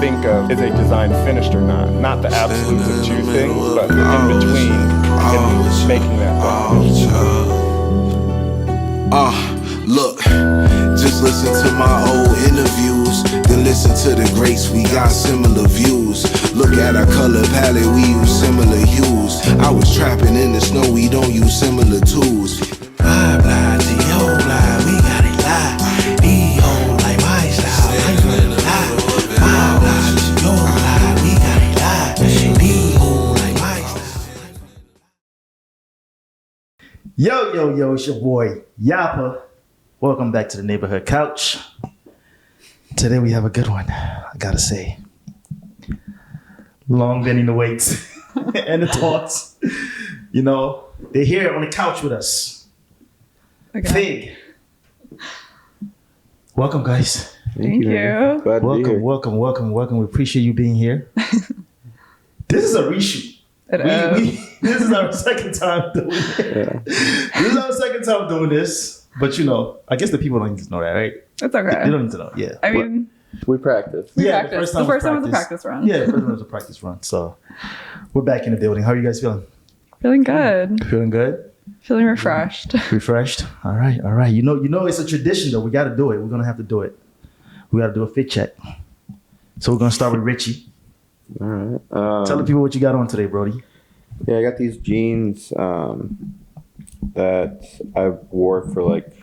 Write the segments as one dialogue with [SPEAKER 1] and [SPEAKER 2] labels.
[SPEAKER 1] think of is a design finished or not. Not the absolute of two things, but the in between in making that
[SPEAKER 2] Look, just listen to my old interviews, then listen to the greats, we got similar views. Look at our color palette, we use similar hues. I was trapping in the snow, we don't use similar tools. Blah, blah, G-O, blah, we got it live. E-O, like my style, I got it live. Blah, blah, G-O, blah, we got it live. E-O, like my style.
[SPEAKER 3] Yo, it's your boy, Yappa. Welcome back to the Neighborhood Couch. Today we have a good one, I gotta say. Long been in the waits and the thoughts. You know, they're here on the couch with us. Okay. Fig. Welcome, guys.
[SPEAKER 4] Thank you.
[SPEAKER 1] Glad to be here.
[SPEAKER 3] Welcome. We appreciate you being here. This is a reshoot. This is our second time doing it. Yeah. This is our second time doing this. But you know, I guess the people don't need to know that, right?
[SPEAKER 4] It's okay.
[SPEAKER 3] They don't need to know. Yeah.
[SPEAKER 4] I mean,
[SPEAKER 1] we practiced.
[SPEAKER 4] The first time was a practice run.
[SPEAKER 3] Yeah, the first one was a practice run. So we're back in the building. How are you guys feeling?
[SPEAKER 4] Feeling good.
[SPEAKER 3] Feeling good?
[SPEAKER 4] Feeling refreshed.
[SPEAKER 3] Refreshed? All right. You know, it's a tradition though. We got to do it. We're going to have to do it. We got to do a fit check. So we're going to start with Richie.
[SPEAKER 1] All right.
[SPEAKER 3] Tell the people what you got on today, Brody.
[SPEAKER 1] Yeah, I got these jeans that I wore for like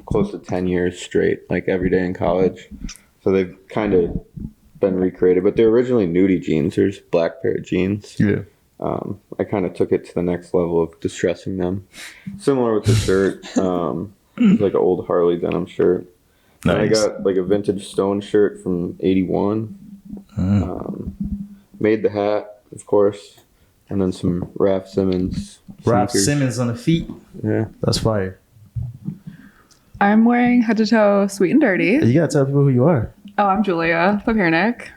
[SPEAKER 1] close to 10 years straight, like every day in college. So they've kind of been recreated, but they're originally nudie jeans. There's black pair of jeans.
[SPEAKER 3] Yeah.
[SPEAKER 1] I kind of took it to the next level of distressing them. Similar with the shirt. It's like an old Harley denim shirt. Nice. And I got like a vintage Stone shirt from 81. Made the hat, of course. And then some Raf Simons.
[SPEAKER 3] Raf Simons on the feet.
[SPEAKER 1] Yeah.
[SPEAKER 3] That's fire.
[SPEAKER 4] I'm wearing head to toe Sweet and Dirty.
[SPEAKER 3] You gotta tell people who you are.
[SPEAKER 4] Oh, I'm Julia Papiernick,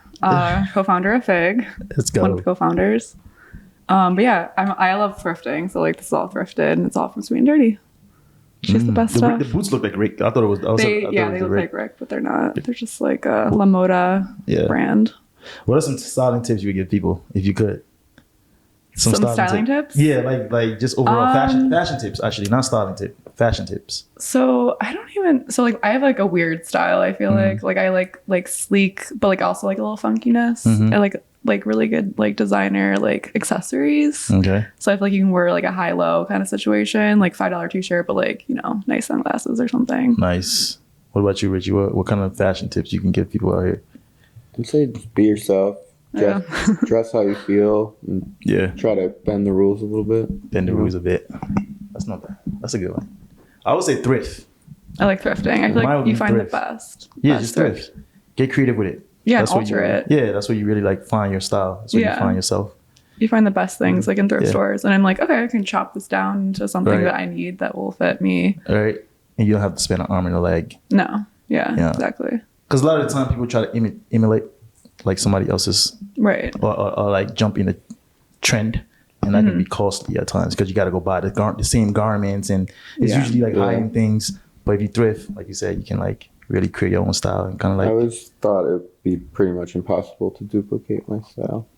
[SPEAKER 4] co-founder of Fig.
[SPEAKER 3] Let's go.
[SPEAKER 4] One of the co-founders. But yeah, I love thrifting. So like this is all thrifted and it's all from Sweet and Dirty. It's just the best stuff.
[SPEAKER 3] The boots look like Rick. I thought it was.
[SPEAKER 4] They look like Rick, but they're not. They're just like a La Moda brand.
[SPEAKER 3] What are some styling tips you would give people if you could?
[SPEAKER 4] Some styling tips?
[SPEAKER 3] Yeah, like just overall fashion tips. Actually, not styling tips. Fashion tips.
[SPEAKER 4] So I have like a weird style. I feel like I like sleek, but like also like a little funkiness. I like really good like designer like accessories.
[SPEAKER 3] Okay.
[SPEAKER 4] So I feel like you can wear like a high low kind of situation, like $5 t-shirt, but like, you know, nice sunglasses or something.
[SPEAKER 3] Nice. What about you, Richie? What kind of fashion tips you can give people out here?
[SPEAKER 1] I'd say just be yourself. Dress how you feel. And try to bend the rules a little bit.
[SPEAKER 3] Bend the rules a bit. That's not bad. That's a good one. I would say thrift.
[SPEAKER 4] I like thrifting. I feel like you find the best.
[SPEAKER 3] Yeah, just thrift. Get creative with it.
[SPEAKER 4] Yeah, that's alter it.
[SPEAKER 3] Yeah, that's where you really like find your style. That's where you find yourself.
[SPEAKER 4] You find the best things like in thrift stores. And I'm like, okay, I can chop this down into something that I need that will fit me.
[SPEAKER 3] All right. And you don't have to spend an arm and a leg.
[SPEAKER 4] No. Yeah. Exactly.
[SPEAKER 3] Because a lot of the time people try to emulate like somebody else's.
[SPEAKER 4] Right.
[SPEAKER 3] Or like jump in a trend. And that can be costly at times because you got to go buy the same garments. And it's usually like high-end things. But if you thrift, like you said, you can like really create your own style and kind of like.
[SPEAKER 1] I always thought it would be pretty much impossible to duplicate my style.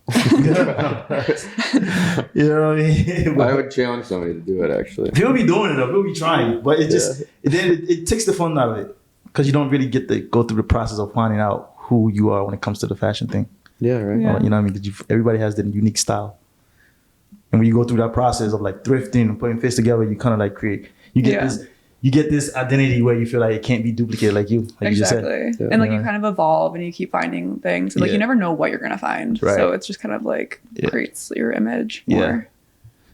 [SPEAKER 3] You know what I mean?
[SPEAKER 1] I would challenge somebody to do it. Actually,
[SPEAKER 3] people be doing it though. People be trying, but it just it takes the fun out of it because you don't really get to go through the process of finding out who you are when it comes to the fashion thing.
[SPEAKER 1] Yeah, right.
[SPEAKER 3] You know what I mean? Because everybody has their unique style, and when you go through that process of like thrifting and putting fits together, you kind of like create. You get this identity where you feel like it can't be duplicated like you. Like
[SPEAKER 4] exactly.
[SPEAKER 3] You just said.
[SPEAKER 4] And like you kind of evolve and you keep finding things. And like you never know what you're going to find. Right. So it's just kind of like creates your image more.
[SPEAKER 3] Yeah.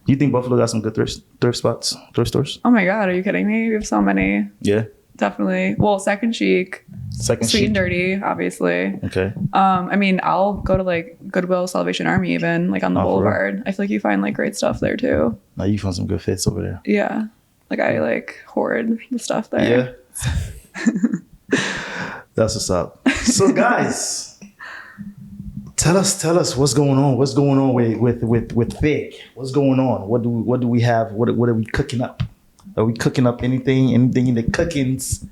[SPEAKER 3] Do you think Buffalo got some good thrift spots, thrift stores?
[SPEAKER 4] Oh my God. Are you kidding me? We have so many.
[SPEAKER 3] Yeah.
[SPEAKER 4] Definitely. Well, Second Chic. Sweet and Dirty, obviously.
[SPEAKER 3] Okay.
[SPEAKER 4] I mean, I'll go to like Goodwill, Salvation Army even, like on the Boulevard. I feel like you find like great stuff there too.
[SPEAKER 3] Now you found some good fits over there.
[SPEAKER 4] Yeah. Like I like hoard the stuff there.
[SPEAKER 3] Yeah. That's what's up. So guys, tell us what's going on. What's going on with Fig? What's going on? What do we have? What are we cooking up? Are we cooking up anything in the cookings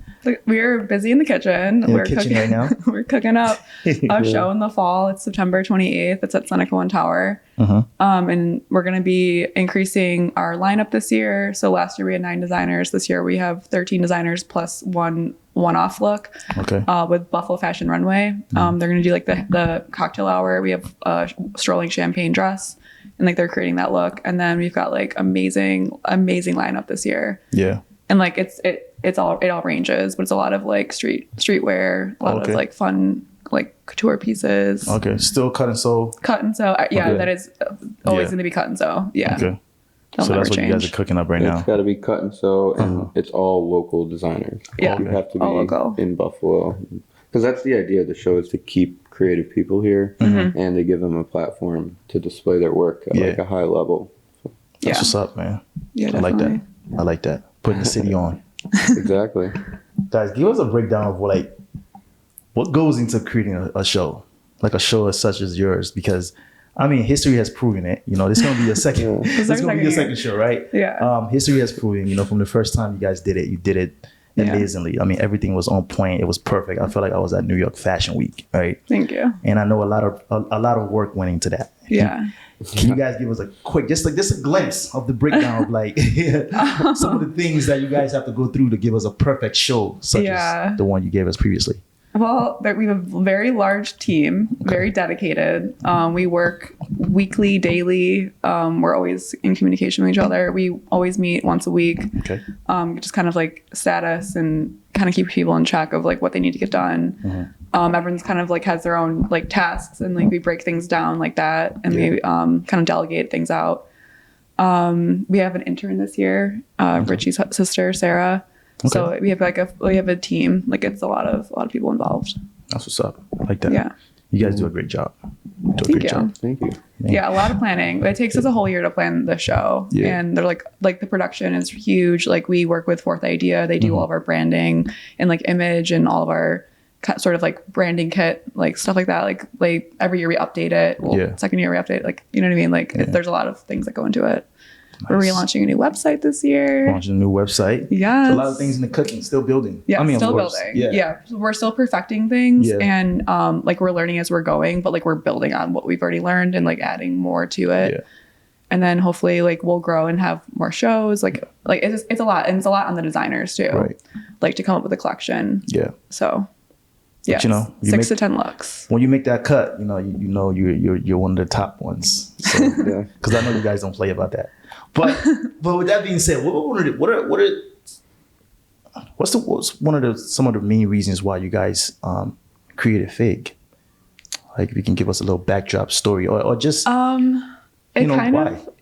[SPEAKER 4] We're busy in the kitchen.
[SPEAKER 3] In
[SPEAKER 4] We're
[SPEAKER 3] the kitchen
[SPEAKER 4] cooking
[SPEAKER 3] right now.
[SPEAKER 4] We're cooking up a show in the fall. It's September 28th. It's at Seneca One Tower. And we're going to be increasing our lineup this year. So last year we had 9 designers. This year we have 13 designers plus one-off look.
[SPEAKER 3] Okay.
[SPEAKER 4] With Buffalo Fashion Runway. They're going to do like the cocktail hour. We have a strolling champagne dress, and like they're creating that look. And then we've got like amazing lineup this year.
[SPEAKER 3] Yeah.
[SPEAKER 4] And like it all ranges, but it's a lot of like streetwear, a lot of like fun like couture pieces.
[SPEAKER 3] Okay, still cut and sew.
[SPEAKER 4] Cut and sew. Yeah,
[SPEAKER 3] Okay.
[SPEAKER 4] that is always going to be cut and sew. Yeah.
[SPEAKER 3] Okay.
[SPEAKER 4] They'll
[SPEAKER 3] So
[SPEAKER 4] never
[SPEAKER 3] that's what you guys are cooking up right now.
[SPEAKER 1] It's got to be cut and sew, and it's all local designers.
[SPEAKER 4] Yeah.
[SPEAKER 1] You have to
[SPEAKER 4] All local.
[SPEAKER 1] be in Buffalo. Because that's the idea of the show, is to keep creative people here and to give them a platform to display their work at like a high level.
[SPEAKER 3] That's what's up, man.
[SPEAKER 4] Yeah,
[SPEAKER 3] I like
[SPEAKER 4] definitely.
[SPEAKER 3] that. I like that. Putting the city on.
[SPEAKER 1] Exactly.
[SPEAKER 3] Guys, give us a breakdown of what goes into creating a show, like a show such as yours, because I mean, history has proven it. You know, this is gonna be a second.
[SPEAKER 4] This is
[SPEAKER 3] This
[SPEAKER 4] our
[SPEAKER 3] is gonna be your
[SPEAKER 4] second
[SPEAKER 3] second show, right?
[SPEAKER 4] Yeah.
[SPEAKER 3] History has proven. You know, from the first time you guys did it, you did it amazingly. I mean, everything was on point. It was perfect. I felt like I was at New York Fashion Week, right?
[SPEAKER 4] Thank you.
[SPEAKER 3] And I know a lot of work went into that.
[SPEAKER 4] Yeah.
[SPEAKER 3] Can you guys give us a quick, just a glimpse of the breakdown of like some of the things that you guys have to go through to give us a perfect show, such as the one you gave us previously?
[SPEAKER 4] Well, we have a very large team, very dedicated. We work weekly, daily. We're always in communication with each other. We always meet once a week.
[SPEAKER 3] Okay.
[SPEAKER 4] Just kind of like status and kind of keep people in check of like what they need to get done. Everyone's kind of like has their own like tasks, and like we break things down like that, and we kind of delegate things out. We have an intern this year, Richie's sister, Sarah.
[SPEAKER 3] Okay.
[SPEAKER 4] So we have a team. Like it's a lot of people involved.
[SPEAKER 3] That's what's up. I like that.
[SPEAKER 4] Yeah.
[SPEAKER 3] You guys do a great job.
[SPEAKER 4] Thank you.
[SPEAKER 1] Thank you.
[SPEAKER 4] Yeah, a lot of planning. It takes us a whole year to plan the show.
[SPEAKER 3] Yeah.
[SPEAKER 4] And they're like the production is huge. Like we work with Fourth Idea. They do all of our branding and like image and all of our sort of like branding kit, like stuff like that. Like every year we update it. Well, second year we update, like, you know what I mean? Like there's a lot of things that go into it. Nice. We're relaunching a new website this year.
[SPEAKER 3] Launching a new website.
[SPEAKER 4] Yeah.
[SPEAKER 3] So a lot of things in the cooking, still building.
[SPEAKER 4] Yeah, still building. Yeah. We're still perfecting things and like we're learning as we're going, but like we're building on what we've already learned and like adding more to it. Yeah. And then hopefully like we'll grow and have more shows. Like it's a lot, and it's a lot on the designers too.
[SPEAKER 3] Right.
[SPEAKER 4] Like to come up with a collection.
[SPEAKER 3] Yeah.
[SPEAKER 4] So yeah,
[SPEAKER 3] but, you know,
[SPEAKER 4] 6 to 10 looks.
[SPEAKER 3] When you make that cut, you know you're one of the top ones. So because I know you guys don't play about that. But with that being said, what's some of the main reasons why you guys created Fig? Like if you can give us a little backdrop story or just why?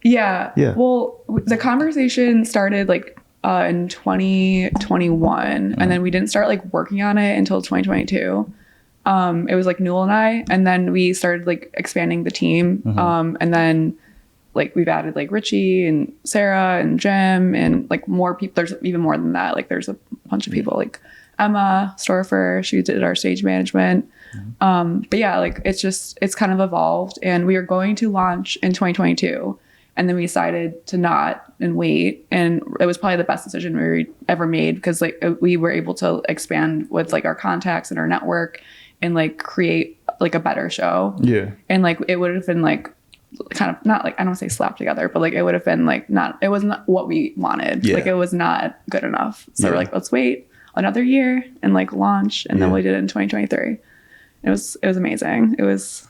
[SPEAKER 4] Yeah. Well, the conversation started like in 2021, and then we didn't start like working on it until 2022. It was like Newell and I, and then we started like expanding the team, and then like we've added like Richie and Sarah and Jim and like more people. There's even more than that. Like there's a bunch of people like Emma Storfer. She did our stage management. But yeah, like it's kind of evolved, and we are going to launch in 2022. And then we decided to not and wait. And it was probably the best decision we ever made, because like we were able to expand with like our contacts and our network and like create like a better show. Yeah. And like it would have been like kind of not like, I don't want to say slapped together, but like it would have been like it wasn't what we wanted. Like it was not good enough. So we're like, let's wait another year and like launch. And then we did it in 2023. It was amazing. It was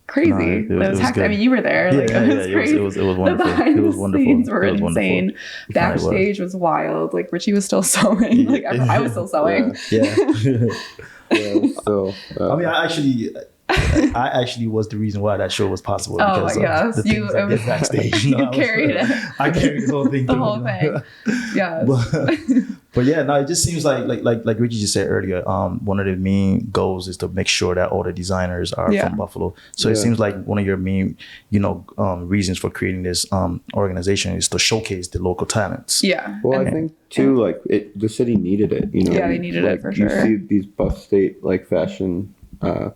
[SPEAKER 4] crazy. It was hectic. I mean, you were there. Like, it was crazy.
[SPEAKER 3] It was wonderful.
[SPEAKER 4] It was wonderful. The scenes were insane.
[SPEAKER 3] Wonderful.
[SPEAKER 4] Backstage was wild. Like Richie was still sewing. Like I was still sewing.
[SPEAKER 1] So
[SPEAKER 3] I mean, I actually was the reason why that show was possible.
[SPEAKER 4] Oh my gosh,
[SPEAKER 3] the things I did backstage.
[SPEAKER 4] You carried it.
[SPEAKER 3] I carried the whole thing.
[SPEAKER 4] The whole thing. Yeah.
[SPEAKER 3] But yeah, no, it just seems like Richie just said earlier. One of the main goals is to make sure that all the designers are from Buffalo. So it seems like one of your main, reasons for creating this organization is to showcase the local talents.
[SPEAKER 4] Yeah.
[SPEAKER 1] Well, I think too, like the city needed it.
[SPEAKER 4] Yeah, they needed it for sure.
[SPEAKER 1] You see these Buff State like fashion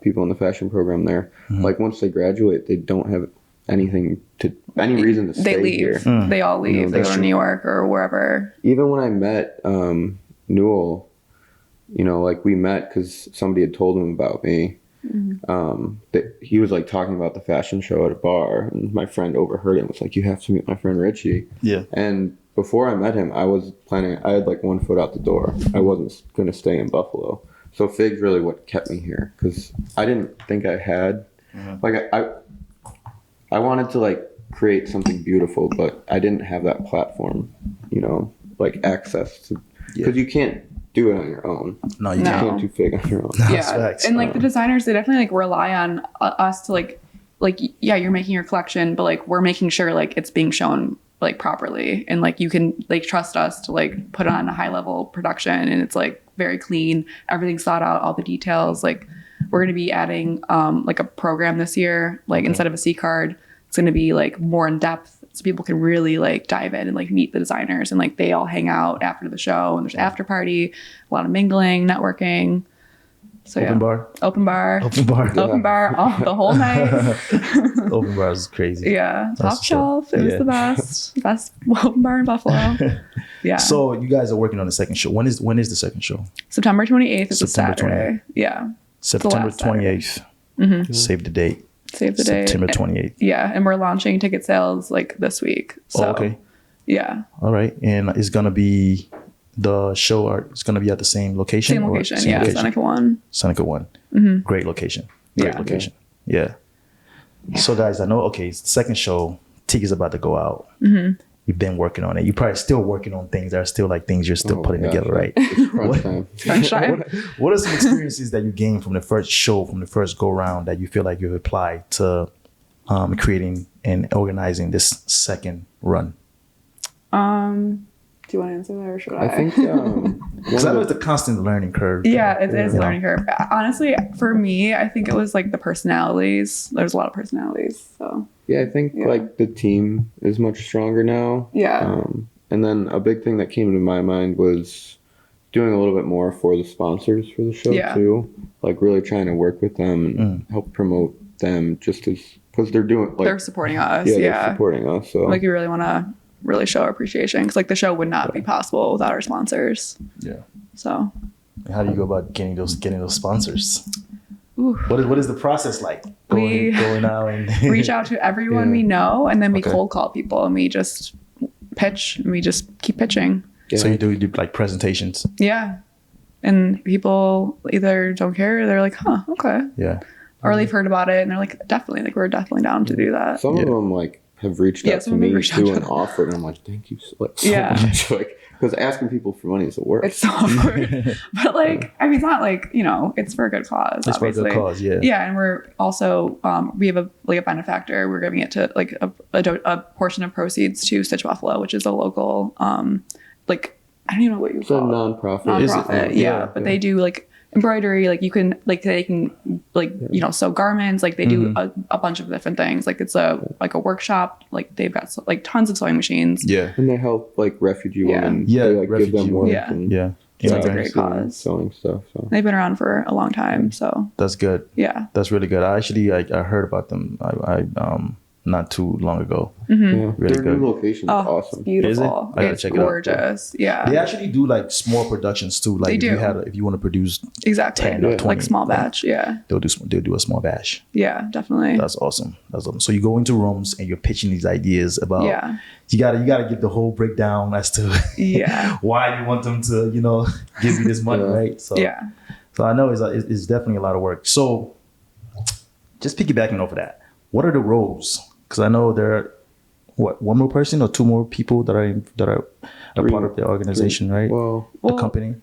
[SPEAKER 1] people in the fashion program there. Like once they graduate, they don't have any reason to stay
[SPEAKER 4] they leave.
[SPEAKER 1] here.
[SPEAKER 4] They all leave. They go to New York or wherever.
[SPEAKER 1] Even when I met Newell, you know, like we met because somebody had told him about me. That he was like talking about the fashion show at a bar, and my friend overheard it and was like, "You have to meet my friend Richie."
[SPEAKER 3] Yeah.
[SPEAKER 1] And before I met him, I had like one foot out the door. I wasn't going to stay in Buffalo. So Fig's really what kept me here, because I didn't think I had, like I wanted to like create something beautiful, but I didn't have that platform, you know, like access to, because you can't do it on your own.
[SPEAKER 3] No, you
[SPEAKER 1] can't do Fig on your own.
[SPEAKER 4] Yeah, and like the designers, they definitely like rely on us to like yeah, you're making your collection, but like we're making sure like it's being shown like properly, and like you can like trust us to like put on a high level production, and it's like very clean, everything's thought out, all the details. Like we're going to be adding like a program this year, like instead of a C card, it's going to be like more in depth, so people can really like dive in and like meet the designers, and like they all hang out after the show, and there's after party, a lot of mingling, networking. So
[SPEAKER 3] Open bar,
[SPEAKER 4] the whole night.
[SPEAKER 3] Open bar is crazy.
[SPEAKER 4] Yeah, top shelf. It was the best open bar in Buffalo. Yeah.
[SPEAKER 3] So you guys are working on the second show. When is the second show?
[SPEAKER 4] September 28th. It's
[SPEAKER 3] September
[SPEAKER 4] a Saturday.
[SPEAKER 3] 28th.
[SPEAKER 4] Yeah.
[SPEAKER 3] September 28th. Save the date.
[SPEAKER 4] Save the date.
[SPEAKER 3] September 28th.
[SPEAKER 4] Yeah, and we're launching ticket sales like this week. So,
[SPEAKER 3] okay.
[SPEAKER 4] Yeah.
[SPEAKER 3] All right, and it's gonna be the show. It's gonna be at the same location.
[SPEAKER 4] Same location. Yeah, Seneca One.
[SPEAKER 3] Seneca One. Great location. Great location. Yeah. So guys, I know. Okay, second show. Ticket's about to go out. You've been working on it. You're probably still working on things that are still like things you're still putting together, right?
[SPEAKER 1] It's crunch time.
[SPEAKER 4] Crunch time.
[SPEAKER 3] What are some experiences that you gained from the first show, from the first go round, that you feel like you've applied to creating and organizing this second run?
[SPEAKER 4] Do you want to answer that, or should I?
[SPEAKER 1] I think
[SPEAKER 3] because I know it's a constant learning curve.
[SPEAKER 4] Yeah, it is a learning curve. Honestly, for me, I think it was like the personalities. There's a lot of personalities. So
[SPEAKER 1] yeah, I think like the team is much stronger now.
[SPEAKER 4] Yeah.
[SPEAKER 1] And then a big thing that came to my mind was doing a little bit more for the sponsors for the show too. Like really trying to work with them and help promote them, just as because they're doing like
[SPEAKER 4] they're supporting us.
[SPEAKER 1] They're supporting us. So
[SPEAKER 4] like you really want to really show our appreciation, because like the show would not be possible without our sponsors.
[SPEAKER 3] Yeah.
[SPEAKER 4] So
[SPEAKER 3] how do you go about getting those sponsors?
[SPEAKER 4] Ooh.
[SPEAKER 3] What is the process like? Going out and
[SPEAKER 4] reach out to everyone we know, and then we cold call people, and we just pitch, and we just keep pitching.
[SPEAKER 3] Yeah. So you do like presentations.
[SPEAKER 4] Yeah. And people either don't care, or they're like, huh, okay.
[SPEAKER 3] Yeah.
[SPEAKER 4] Or they've heard about it and they're like, definitely, like we're definitely down to do that.
[SPEAKER 1] Some of them like have reached out to me too and offered, and I'm like, thank you so much. Like, because asking people for money is the worst.
[SPEAKER 4] It's so awkward. But like, I mean, it's not like, you know, it's for a good cause.
[SPEAKER 3] It's
[SPEAKER 4] obviously.
[SPEAKER 3] for a good cause, yeah.
[SPEAKER 4] Yeah, and we're also we have a benefactor. We're giving it to like a portion of proceeds to Stitch Buffalo, which is a local like, I don't even know what you call it.
[SPEAKER 1] Nonprofit.
[SPEAKER 4] Is it? Yeah, but they do like embroidery, like you can like they can like you know sew garments, like they do a bunch of different things. Like it's a workshop, like they've got like tons of sewing machines.
[SPEAKER 3] Yeah,
[SPEAKER 1] and they help like refugee women.
[SPEAKER 3] Yeah,
[SPEAKER 1] they like give them work.
[SPEAKER 3] Yeah.
[SPEAKER 4] So it's a great cause.
[SPEAKER 1] Sewing stuff. So
[SPEAKER 4] they've been around for a long time. So
[SPEAKER 3] that's good.
[SPEAKER 4] Yeah,
[SPEAKER 3] that's really good. I heard about them. I not too long ago.
[SPEAKER 1] Yeah.
[SPEAKER 3] Really
[SPEAKER 1] Their
[SPEAKER 3] good.
[SPEAKER 1] new location is awesome.
[SPEAKER 4] It's beautiful.
[SPEAKER 3] I gotta
[SPEAKER 4] it's
[SPEAKER 3] check
[SPEAKER 4] gorgeous.
[SPEAKER 3] It out.
[SPEAKER 4] Yeah.
[SPEAKER 3] They actually do like small productions too. Like
[SPEAKER 4] they do.
[SPEAKER 3] if you want to produce
[SPEAKER 4] 10 or 20, like small batch. Yeah.
[SPEAKER 3] They'll do a small batch.
[SPEAKER 4] Yeah, definitely.
[SPEAKER 3] That's awesome. So you go into rooms and you're pitching these ideas about. Yeah. You gotta give the whole breakdown as to why you want them to give you this money, right? So So I know it's definitely a lot of work. So just piggybacking off of that, what are the roles? Because I know there are, one more person or two more people that are part of the organization, right? The company.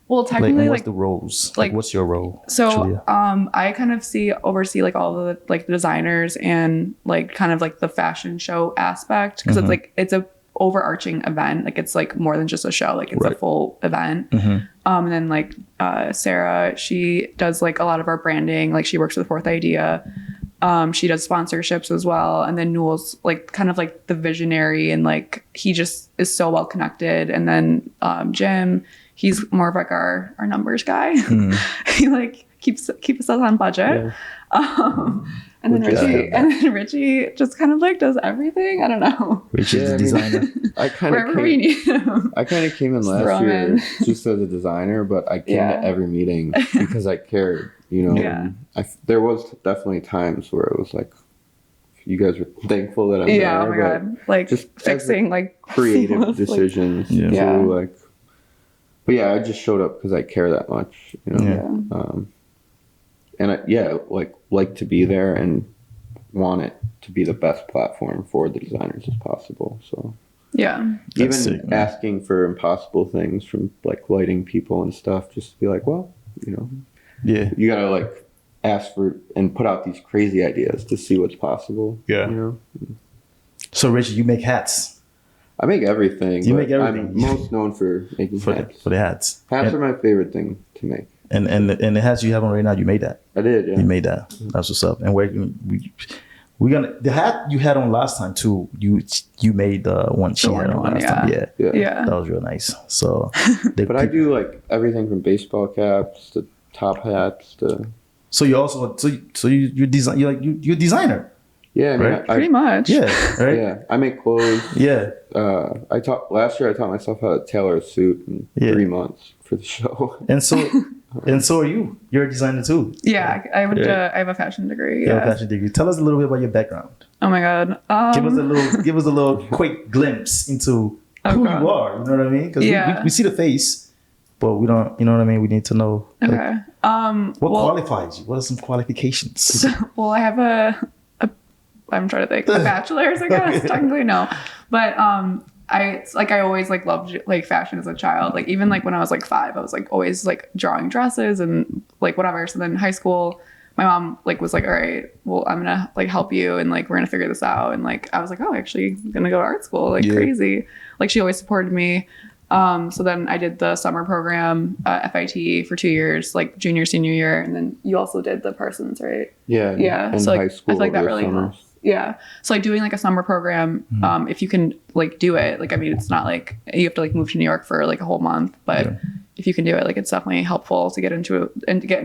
[SPEAKER 4] Well, technically,
[SPEAKER 3] what's the roles? Like, what's your role?
[SPEAKER 4] So,
[SPEAKER 3] Julia?
[SPEAKER 4] I kind of oversee like all the like the designers and like kind of like the fashion show aspect, because it's like it's a overarching event. Like it's like more than just a show. Like it's a full event. And then like Sarah, she does like a lot of our branding. Like she works with Fourth Idea. She does sponsorships as well. And then Newell's like kind of like the visionary, and like he just is so well connected. And then Jim, he's more of like our numbers guy. He like keeps us on budget. And then
[SPEAKER 1] Which
[SPEAKER 4] Richie just kind of like does everything. I don't know.
[SPEAKER 3] Richie's the designer.
[SPEAKER 1] I kind of
[SPEAKER 4] Wherever we need him.
[SPEAKER 1] I kind of came in
[SPEAKER 4] Just
[SPEAKER 1] last
[SPEAKER 4] throw him
[SPEAKER 1] year
[SPEAKER 4] in.
[SPEAKER 1] just as a designer, but I came to every meeting because I cared, you know.
[SPEAKER 4] Yeah.
[SPEAKER 1] And there was definitely times where it was like, you guys were thankful that I'm
[SPEAKER 4] Yeah,
[SPEAKER 1] there.
[SPEAKER 4] oh my God. Like
[SPEAKER 1] just
[SPEAKER 4] fixing like
[SPEAKER 1] creative
[SPEAKER 4] like,
[SPEAKER 1] decisions
[SPEAKER 3] Yeah.
[SPEAKER 1] too,
[SPEAKER 4] Yeah.
[SPEAKER 1] like. But yeah, I just showed up because I care that much, you know.
[SPEAKER 3] Yeah.
[SPEAKER 1] And I like to be there and want it to be the best platform for the designers as possible. So
[SPEAKER 4] yeah.
[SPEAKER 3] That's
[SPEAKER 1] even
[SPEAKER 3] sick, man.
[SPEAKER 1] asking for impossible things from like lighting people and stuff, just to be like, well, you know,
[SPEAKER 3] Yeah.
[SPEAKER 1] you gotta like ask for and put out these crazy ideas to see what's possible.
[SPEAKER 3] Yeah.
[SPEAKER 1] You know,
[SPEAKER 3] So Richie, you make hats
[SPEAKER 1] I make everything.
[SPEAKER 3] You
[SPEAKER 1] but
[SPEAKER 3] make everything.
[SPEAKER 1] I'm most known for making
[SPEAKER 3] for
[SPEAKER 1] hats.
[SPEAKER 3] the hats.
[SPEAKER 1] Hats are my favorite thing to make.
[SPEAKER 3] And the hats you have on right now, you made that.
[SPEAKER 1] I did, yeah.
[SPEAKER 3] You made that. That's what's up. And we're gonna the hat you had on last time too. You made the one she had on
[SPEAKER 4] one,
[SPEAKER 3] last time. Yeah.
[SPEAKER 4] Yeah.
[SPEAKER 3] That was real nice. So,
[SPEAKER 1] But I do like everything from baseball caps to top hats to
[SPEAKER 3] So you also you design you're a designer.
[SPEAKER 1] yeah, I mean,
[SPEAKER 3] Right?
[SPEAKER 4] Pretty much.
[SPEAKER 3] Yeah. Right.
[SPEAKER 1] yeah. I make clothes.
[SPEAKER 3] Yeah.
[SPEAKER 1] Last year I taught myself how to tailor a suit in 3 months for the show.
[SPEAKER 3] And so are you. You're a designer too.
[SPEAKER 4] Yeah. I would.
[SPEAKER 3] Yeah.
[SPEAKER 4] I have a fashion degree.
[SPEAKER 3] You have
[SPEAKER 4] Yeah.
[SPEAKER 3] a fashion degree. Tell us a little bit about your background.
[SPEAKER 4] Oh my God.
[SPEAKER 3] Give us a little quick glimpse into who
[SPEAKER 4] God.
[SPEAKER 3] you are. You know what I mean? Because
[SPEAKER 4] Yeah.
[SPEAKER 3] we see the face, but we don't. You know what I mean? We need to know. like,
[SPEAKER 4] Okay.
[SPEAKER 3] what qualifies you? What are some qualifications?
[SPEAKER 4] Well, I have I'm trying to think. A bachelor's, I guess. Technically, no. But I always like loved like fashion as a child. Like even like when I was like 5, I was like always like drawing dresses and like whatever. So then in high school, my mom like was like, all right, well, I'm gonna like help you and like we're gonna figure this out. And like I was like, oh, actually gonna go to art school, like crazy. Like she always supported me. So then I did the summer program, FIT for 2 years, like junior, senior year. And then you also did the Parsons, right?
[SPEAKER 1] Yeah.
[SPEAKER 4] Yeah.
[SPEAKER 1] In
[SPEAKER 4] So like,
[SPEAKER 1] high school
[SPEAKER 4] I feel like that
[SPEAKER 1] over
[SPEAKER 4] really
[SPEAKER 1] summers.
[SPEAKER 4] yeah. So like doing like a summer program, if you can like do it, like, I mean, it's not like you have to like move to New York for like a whole month, but if you can do it, like it's definitely helpful to get into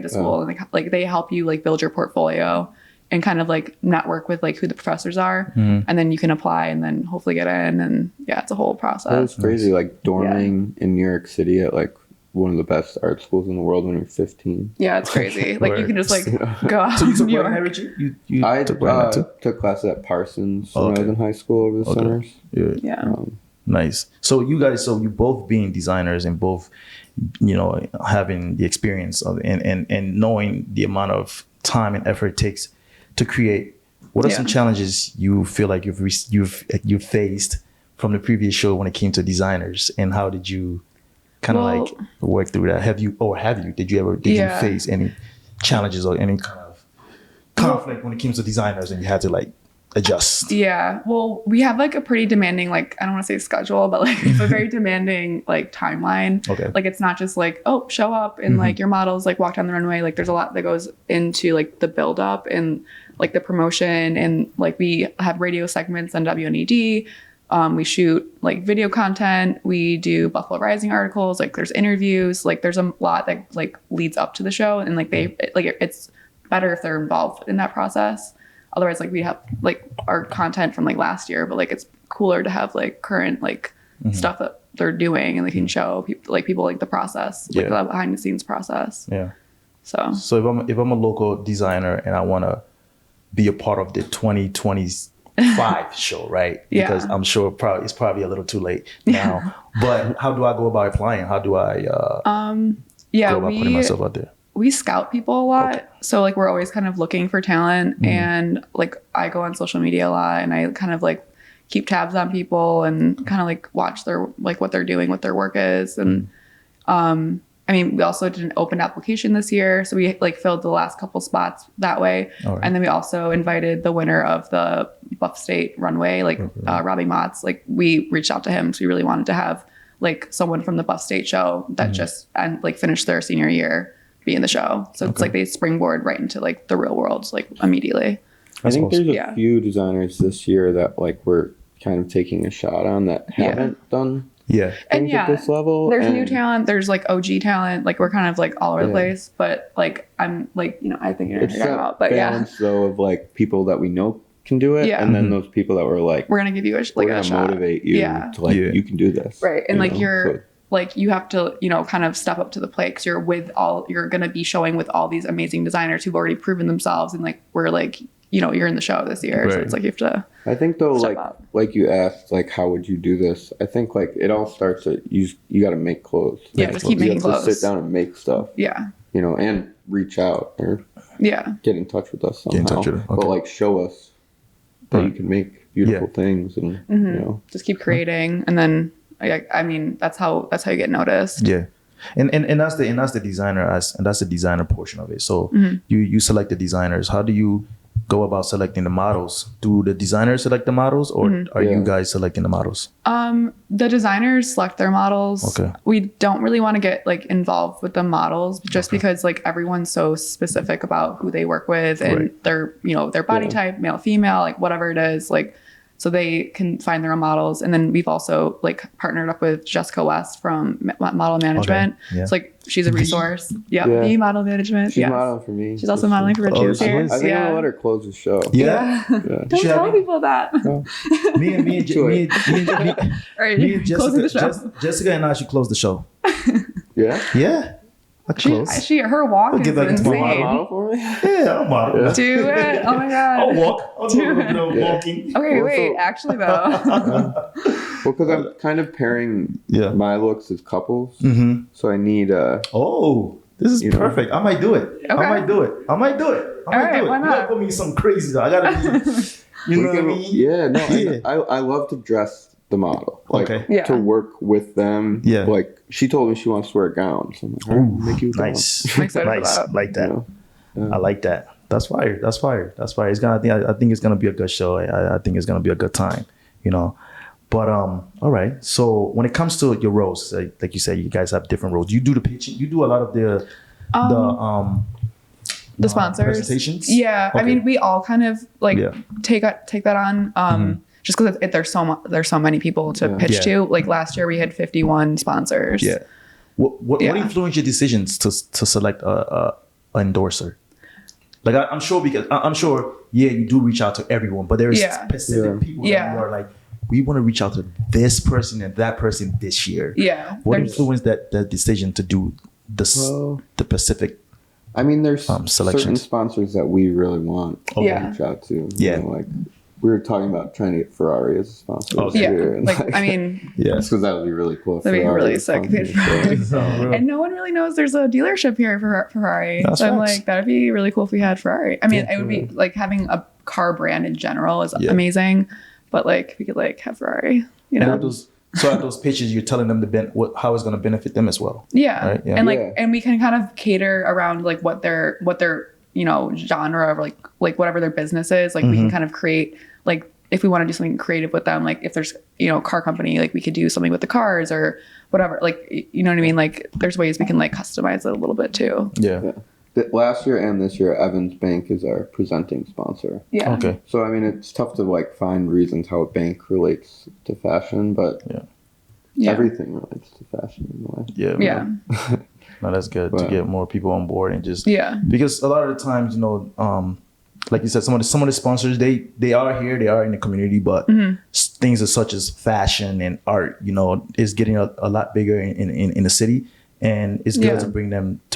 [SPEAKER 4] school and like they help you like build your portfolio and kind of like network with like who the professors are and then you can apply and then hopefully get in. And yeah, it's a whole process.
[SPEAKER 1] That was crazy. Like dorming in New York City at like one of the best art schools in the world when you're 15.
[SPEAKER 4] Yeah, it's crazy. Like you can just like go out
[SPEAKER 3] So you
[SPEAKER 4] to
[SPEAKER 3] took
[SPEAKER 4] New
[SPEAKER 3] White
[SPEAKER 4] York.
[SPEAKER 3] Richie? You
[SPEAKER 1] I
[SPEAKER 3] took White too?
[SPEAKER 1] took classes at Parsons when
[SPEAKER 3] Okay.
[SPEAKER 1] I was in high school over the summers.
[SPEAKER 3] Yeah.
[SPEAKER 4] Yeah.
[SPEAKER 3] Nice. So you guys, you both being designers and both, you know, having the experience of and knowing the amount of time and effort it takes to create. What are some challenges you feel like you've faced from the previous show when it came to designers, and how did you kind of like work through that? Did you face any challenges or any kind of conflict when it comes to designers and you had to like adjust?
[SPEAKER 4] Yeah. Well, we have like a pretty demanding, like, I don't want to say schedule, but like we have a very demanding like timeline.
[SPEAKER 3] Okay.
[SPEAKER 4] Like it's not just like, oh, show up and like your models like walk down the runway. Like there's a lot that goes into like the build up and like the promotion, and like we have radio segments on WNED. We shoot like video content. We do Buffalo Rising articles. Like there's interviews. Like there's a lot that like leads up to the show, and like it's better if they're involved in that process. Otherwise, like we have like our content from like last year, but like it's cooler to have like current like stuff that they're doing, and they can show people like the process, like the behind the scenes process.
[SPEAKER 3] Yeah.
[SPEAKER 4] So
[SPEAKER 3] if I'm a local designer and I want to be a part of the 2025 show, right?
[SPEAKER 4] Yeah.
[SPEAKER 3] Because I'm sure it's probably a little too late now. But how do I go about applying? How do I go about putting myself out there?
[SPEAKER 4] We scout people a lot. Okay. So like we're always kind of looking for talent, and like I go on social media a lot and I kind of like keep tabs on people and kind of like watch their like what they're doing, what their work is. And I mean, we also did an open application this year, so we like filled the last couple spots that way. Right. And then we also invited the winner of the Buff State runway, like Robbie Motz. Like we reached out to him, so we really wanted to have like someone from the Buff State show that just like finished their senior year be in the show. So it's like they springboard right into like the real world like immediately.
[SPEAKER 1] I think there's a few designers this year that like we're kind of taking a shot on that haven't done
[SPEAKER 3] Yeah.
[SPEAKER 4] And
[SPEAKER 1] things
[SPEAKER 4] yeah,
[SPEAKER 1] at this level.
[SPEAKER 4] there's
[SPEAKER 1] and,
[SPEAKER 4] new talent. There's like OG talent. Like we're kind of like all over the
[SPEAKER 1] Yeah.
[SPEAKER 4] place. But like I'm like I think you're
[SPEAKER 1] It's
[SPEAKER 4] talking
[SPEAKER 1] that
[SPEAKER 4] about. But
[SPEAKER 1] balance though of like people that we know can do it,
[SPEAKER 4] Yeah.
[SPEAKER 1] and then those people that were like,
[SPEAKER 4] we're gonna give you
[SPEAKER 1] we're
[SPEAKER 4] a
[SPEAKER 1] gonna
[SPEAKER 4] shot.
[SPEAKER 1] motivate you
[SPEAKER 4] Yeah.
[SPEAKER 1] to like you can do this,
[SPEAKER 4] Right. And
[SPEAKER 1] you
[SPEAKER 4] like
[SPEAKER 1] know?
[SPEAKER 4] you're
[SPEAKER 1] So-
[SPEAKER 4] like you have to kind of step up to the plate because you're gonna be showing with all these amazing designers who've already proven themselves, and like we're like you're in the show this year, so
[SPEAKER 3] Right.
[SPEAKER 4] it's like you have to.
[SPEAKER 1] I think though,
[SPEAKER 4] Step
[SPEAKER 1] like
[SPEAKER 4] up.
[SPEAKER 1] like you asked, like how would you do this? I think like it all starts at you got to make clothes.
[SPEAKER 4] Yeah,
[SPEAKER 1] Like,
[SPEAKER 4] just keep
[SPEAKER 1] you
[SPEAKER 4] making
[SPEAKER 1] have to
[SPEAKER 4] clothes.
[SPEAKER 1] sit down and make stuff,
[SPEAKER 4] Yeah.
[SPEAKER 1] and reach out or
[SPEAKER 4] Yeah.
[SPEAKER 1] get in touch with us somehow.
[SPEAKER 3] Get in touch with us, okay.
[SPEAKER 1] But like show us that you can make beautiful things, and
[SPEAKER 4] Just keep creating, and then I mean that's how you get noticed.
[SPEAKER 3] Yeah. And that's the designer portion of it. So you select the designers. How do you go about selecting the models? Do the designers select the models, or are you
[SPEAKER 1] Yeah.
[SPEAKER 3] guys selecting the models?
[SPEAKER 4] The designers select their models.
[SPEAKER 3] Okay.
[SPEAKER 4] We don't really want to get like involved with the models just because like everyone's so specific about who they work with and
[SPEAKER 3] Right.
[SPEAKER 4] their body type, male, female, like whatever it is, like so they can find their own models. And then we've also like partnered up with Jessica West from Model Management.
[SPEAKER 3] Yeah.
[SPEAKER 4] It's like she's a resource. Yep.
[SPEAKER 1] Yeah.
[SPEAKER 4] The Model Management.
[SPEAKER 1] she's
[SPEAKER 4] yes.
[SPEAKER 1] modeling for me.
[SPEAKER 4] She's also modeling for Richie
[SPEAKER 3] Oh,
[SPEAKER 4] this
[SPEAKER 3] she
[SPEAKER 4] year.
[SPEAKER 3] is?
[SPEAKER 1] I think I'm
[SPEAKER 4] Yeah.
[SPEAKER 1] gonna let her close the show.
[SPEAKER 3] Yeah.
[SPEAKER 1] Yeah.
[SPEAKER 4] Don't
[SPEAKER 3] Should I
[SPEAKER 4] tell
[SPEAKER 3] be-
[SPEAKER 4] people that.
[SPEAKER 3] me and
[SPEAKER 4] All right,
[SPEAKER 3] me and
[SPEAKER 4] closing the
[SPEAKER 3] Jessica,
[SPEAKER 4] show.
[SPEAKER 3] Jessica and I should close the show.
[SPEAKER 1] Yeah.
[SPEAKER 3] Yeah. I could close.
[SPEAKER 4] Her walk
[SPEAKER 3] I'll
[SPEAKER 4] is
[SPEAKER 3] get back into my
[SPEAKER 4] insane.
[SPEAKER 1] Model for me.
[SPEAKER 3] Yeah, I'm model.
[SPEAKER 1] Yeah.
[SPEAKER 4] Do it. Oh my god.
[SPEAKER 3] I'll walk. I'll do a little bit of
[SPEAKER 1] Yeah.
[SPEAKER 3] walking.
[SPEAKER 4] Okay,
[SPEAKER 1] Well,
[SPEAKER 4] wait.
[SPEAKER 1] so-
[SPEAKER 4] Actually, though.
[SPEAKER 1] Well, because I'm kind of pairing
[SPEAKER 3] Yeah.
[SPEAKER 1] my looks as couples,
[SPEAKER 3] Mm-hmm.
[SPEAKER 1] so I need
[SPEAKER 3] Oh, this is
[SPEAKER 1] You know.
[SPEAKER 3] perfect. I might do it. I
[SPEAKER 4] Okay.
[SPEAKER 3] might do it. I might do it.
[SPEAKER 4] All right, why
[SPEAKER 3] You gotta
[SPEAKER 4] not?
[SPEAKER 3] put me some crazy though. I gotta be. You know what I mean?
[SPEAKER 1] Yeah, no,
[SPEAKER 3] Yeah.
[SPEAKER 1] I love to dress the model, like
[SPEAKER 3] Okay.
[SPEAKER 4] Yeah.
[SPEAKER 1] to work with them.
[SPEAKER 3] Yeah.
[SPEAKER 1] like she told me she wants to wear a gown, so I'm like, all right, make you a gown.
[SPEAKER 3] Nice.
[SPEAKER 4] I'm excited for
[SPEAKER 3] nice.
[SPEAKER 4] that.
[SPEAKER 3] Like that.
[SPEAKER 1] You know?
[SPEAKER 3] I like that. That's fire. That's fire. That's fire. It's gonna. I think it's gonna be a good show. I think it's gonna be a good time. But all right. So when it comes to your roles, like you said, you guys have different roles. You do the pitching. You do a lot of
[SPEAKER 4] The sponsors.
[SPEAKER 3] presentations.
[SPEAKER 4] Yeah, I
[SPEAKER 3] Okay.
[SPEAKER 4] mean, we all kind of like
[SPEAKER 3] Yeah.
[SPEAKER 4] take that on. Just because there's so many people to pitch
[SPEAKER 3] Yeah.
[SPEAKER 4] to. Like last year, we had 51 sponsors.
[SPEAKER 3] Yeah. What
[SPEAKER 4] Yeah.
[SPEAKER 3] influenced your decisions to select a endorser? Like I'm sure I'm sure you do reach out to everyone, but there's
[SPEAKER 4] Yeah.
[SPEAKER 3] specific
[SPEAKER 1] Yeah.
[SPEAKER 3] people
[SPEAKER 4] Yeah.
[SPEAKER 3] that you are like, we want to reach out to this person and that person this year.
[SPEAKER 4] Yeah.
[SPEAKER 3] What
[SPEAKER 4] There's-
[SPEAKER 3] influenced that decision to do
[SPEAKER 1] Well,
[SPEAKER 3] the Pacific?
[SPEAKER 1] I mean, there's certain
[SPEAKER 3] Selections.
[SPEAKER 1] sponsors that we really want to
[SPEAKER 4] Yeah.
[SPEAKER 1] reach out to. You
[SPEAKER 3] Yeah.
[SPEAKER 1] know, like we were talking about trying to get Ferrari as a sponsor. this
[SPEAKER 3] Okay.
[SPEAKER 4] Yeah.
[SPEAKER 1] year, and,
[SPEAKER 4] Like, I mean,
[SPEAKER 3] Yeah.
[SPEAKER 1] just because that would be really cool. if
[SPEAKER 4] that'd be
[SPEAKER 1] Ferrari
[SPEAKER 4] really
[SPEAKER 1] was
[SPEAKER 4] sick.
[SPEAKER 1] sponsoring, so-
[SPEAKER 4] And no one really knows there's a dealership here for Ferrari.
[SPEAKER 3] That's
[SPEAKER 4] so I'm
[SPEAKER 3] facts.
[SPEAKER 4] like, that'd be really cool if we had Ferrari. I mean,
[SPEAKER 3] Yeah.
[SPEAKER 4] it would be like having a car brand in general is
[SPEAKER 3] Yeah.
[SPEAKER 4] amazing, but like we could like have Ferrari, you
[SPEAKER 3] And
[SPEAKER 4] know?
[SPEAKER 3] at those pitches, you're telling them how it's going to benefit them as well.
[SPEAKER 4] Yeah.
[SPEAKER 3] Right, yeah.
[SPEAKER 4] And like,
[SPEAKER 1] Yeah.
[SPEAKER 4] and we can kind of cater around like what their genre of like whatever their business is. Like we
[SPEAKER 3] Mm-hmm.
[SPEAKER 4] can kind of create like, if we want to do something creative with them, like if there's, car company, like we could do something with the cars or whatever, like, you know what I mean? Like there's ways we can like customize it a little bit too.
[SPEAKER 3] Yeah.
[SPEAKER 1] Yeah. Last year and this year, Evans Bank is our presenting sponsor.
[SPEAKER 4] Yeah.
[SPEAKER 3] Okay.
[SPEAKER 1] So I mean, it's tough to like find reasons how a bank relates to fashion, but
[SPEAKER 4] Yeah.
[SPEAKER 1] everything relates to fashion in a way.
[SPEAKER 3] Yeah.
[SPEAKER 4] Yeah.
[SPEAKER 3] No, that's good to
[SPEAKER 1] Wow.
[SPEAKER 3] get more people on board and just
[SPEAKER 4] Yeah.
[SPEAKER 3] because a lot of the times, like you said, some of the sponsors they are here, they are in the community, but things as such as fashion and art, is getting a lot bigger in the city, and it's good
[SPEAKER 4] Yeah.
[SPEAKER 3] to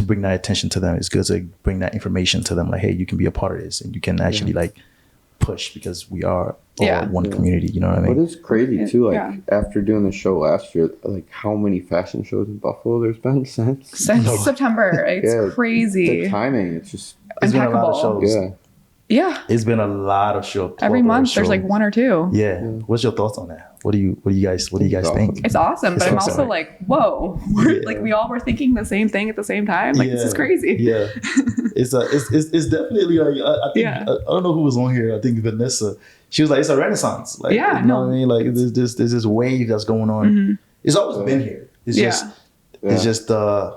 [SPEAKER 3] bring that attention to them. It's good to bring that information to them, like, hey, you can be a part of this, and you can actually like push because we are all
[SPEAKER 4] Yeah.
[SPEAKER 3] one community. You know what I
[SPEAKER 1] But
[SPEAKER 3] mean?
[SPEAKER 1] it's crazy too. Like
[SPEAKER 4] Yeah.
[SPEAKER 1] after doing the show last year, like how many fashion shows in Buffalo there's been since.
[SPEAKER 4] Since September. It's
[SPEAKER 1] Yeah,
[SPEAKER 4] crazy.
[SPEAKER 1] The timing, it's just
[SPEAKER 3] It's been a lot of
[SPEAKER 4] impeccable.
[SPEAKER 3] shows.
[SPEAKER 1] yeah.
[SPEAKER 4] Yeah.
[SPEAKER 3] It's been a lot of shows.
[SPEAKER 4] Every month there's like one or two.
[SPEAKER 3] Yeah. What's your thoughts on that? What do you guys
[SPEAKER 1] Awesome.
[SPEAKER 3] think?
[SPEAKER 4] It's awesome, but
[SPEAKER 3] It's
[SPEAKER 4] I'm
[SPEAKER 3] awesome.
[SPEAKER 4] also like, whoa, like we all were thinking the same thing at the same time. Like this is crazy.
[SPEAKER 3] Yeah, it's definitely like I think
[SPEAKER 4] Yeah.
[SPEAKER 3] I don't know who was on here. I think Vanessa. She was like, it's a renaissance. Like,
[SPEAKER 4] Yeah,
[SPEAKER 3] you know
[SPEAKER 4] no.
[SPEAKER 3] what I mean? Like there's this wave that's going on. It's always been here. It's
[SPEAKER 4] Yeah.
[SPEAKER 3] it's just the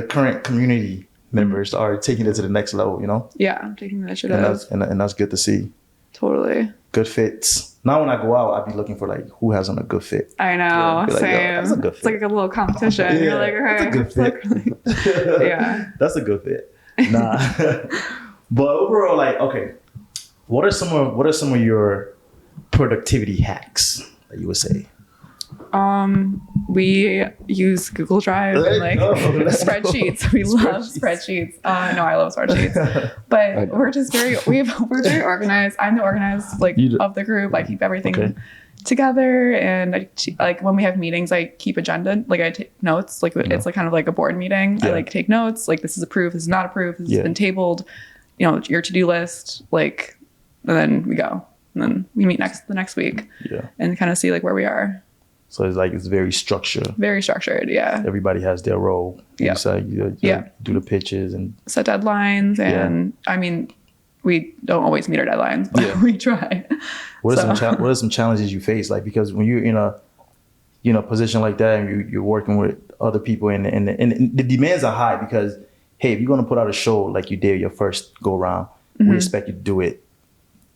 [SPEAKER 3] current community members are taking it to the next level.
[SPEAKER 4] Yeah, I'm taking the
[SPEAKER 3] And
[SPEAKER 4] initiative.
[SPEAKER 3] that's good to see.
[SPEAKER 4] Totally.
[SPEAKER 3] Good fits. Now when I go out, I'd be looking for like who has on a good fit.
[SPEAKER 4] I know,
[SPEAKER 3] Be like, yo,
[SPEAKER 4] same.
[SPEAKER 3] that's a good
[SPEAKER 4] It's like a little competition. You're like,
[SPEAKER 3] that's a
[SPEAKER 4] okay,
[SPEAKER 3] good fit.
[SPEAKER 4] yeah.
[SPEAKER 3] That's a good fit. Nah. But overall, like, okay, what are some of your productivity hacks that you would say?
[SPEAKER 4] We use Google Drive and like spreadsheets. We love spreadsheets. No, I love spreadsheets, but we're we're very organized. I'm the organized of the group. I keep everything together, and like when we have meetings, I keep agenda. Like I take notes. Like it's like kind of like a board meeting. I like take notes. Like this is approved. This is not approved. This has been tabled. You know, your to-do list. Like, and then we go, and then we meet the next week. And kind of see like where we are.
[SPEAKER 3] So it's very structured.
[SPEAKER 4] Very structured, yeah.
[SPEAKER 3] Everybody has their role.
[SPEAKER 4] Yeah.
[SPEAKER 3] You do the pitches and
[SPEAKER 4] set deadlines. And I mean, we don't always meet our deadlines, but we try.
[SPEAKER 3] What are some challenges you face? Like, because when you're in a position like that and you're working with other people and the demands are high because, hey, if you're going to put out a show like you did your first go round, we expect you to do it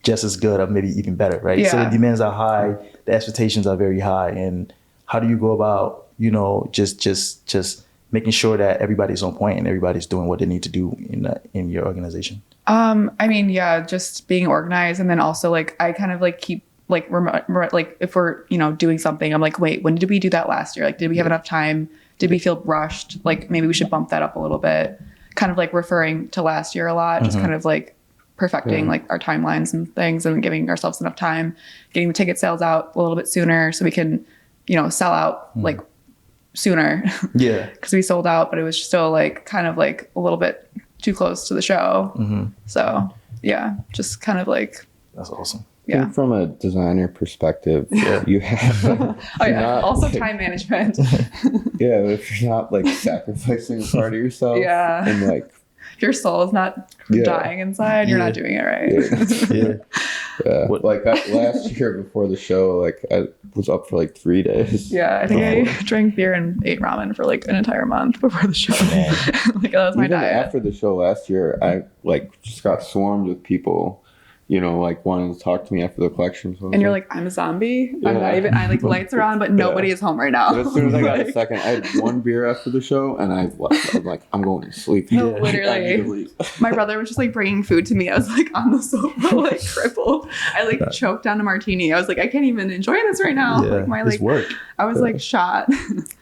[SPEAKER 3] just as good or maybe even better, right?
[SPEAKER 4] Yeah.
[SPEAKER 3] So the demands are high, the expectations are very high. And how do you go about, just making sure that everybody's on point and everybody's doing what they need to do in your organization?
[SPEAKER 4] I mean, yeah, just being organized. And then also like, I kind of like keep like, like if we're, doing something, I'm like, wait, when did we do that last year? Like, did we have enough time? Did we feel rushed? Like maybe we should bump that up a little bit. Kind of like referring to last year a lot, just kind of like perfecting like our timelines and things and giving ourselves enough time, getting the ticket sales out a little bit sooner so we can, sell out like sooner. Yeah. Because we sold out, but it was still like kind of like a little bit too close to the show. So yeah, just kind of like.
[SPEAKER 3] That's awesome.
[SPEAKER 1] I think from a designer perspective, you have
[SPEAKER 4] also time management.
[SPEAKER 1] If you're not like sacrificing a part of yourself, and like
[SPEAKER 4] if your soul is not dying inside, you're not doing it right.
[SPEAKER 1] Like last year before the show, like I was up for like 3 days.
[SPEAKER 4] I think I drank beer and ate ramen for like an entire month before the show. Like that was my diet.
[SPEAKER 1] After the show last year, I like just got swarmed with people, like wanting to talk to me after the collection. So and
[SPEAKER 4] you're like, I'm a zombie. I'm not even. I like lights are on, but nobody is home right now.
[SPEAKER 1] But as soon as I got a second, I had one beer after the show, and I left. I'm like, I'm going to sleep.
[SPEAKER 4] No, literally. My brother was just like bringing food to me. I was like on the sofa, like crippled. I like choked down a martini. I was like, I can't even enjoy this right now. Like
[SPEAKER 3] work.
[SPEAKER 4] I was like shot.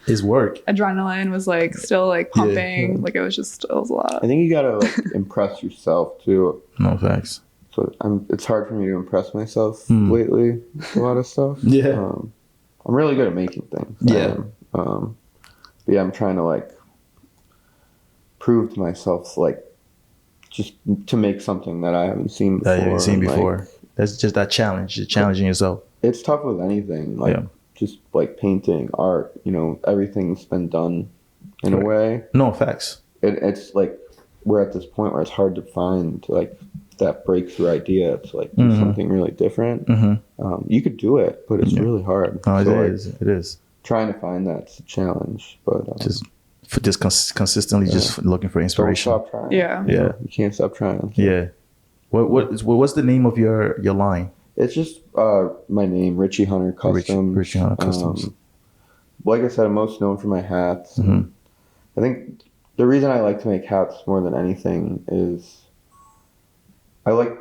[SPEAKER 3] His work.
[SPEAKER 4] Adrenaline was like still like pumping. Like it was a lot.
[SPEAKER 1] I think you gotta like impress yourself too.
[SPEAKER 3] No facts.
[SPEAKER 1] So it's hard for me to impress myself lately with a lot of stuff. I'm really good at making things. But I'm trying to like prove to myself like just to make something that I haven't seen before.
[SPEAKER 3] Like, that's just that challenge. You're challenging yourself.
[SPEAKER 1] It's tough with anything. Like just like painting, art, everything's been done in a way.
[SPEAKER 3] No facts.
[SPEAKER 1] It's like we're at this point where it's hard to find like that breakthrough idea to like do something really different. You could do it, but it's really hard.
[SPEAKER 3] Oh, it is.
[SPEAKER 1] Trying to find that's a challenge, but
[SPEAKER 3] just consistently just looking for inspiration.
[SPEAKER 1] Don't stop trying. You can't stop trying.
[SPEAKER 3] What's the name of your line?
[SPEAKER 1] It's just my name, Richie Hunter Customs.
[SPEAKER 3] Richie Hunter Customs.
[SPEAKER 1] Like I said, I'm most known for my hats. I think the reason I like to make hats more than anything is I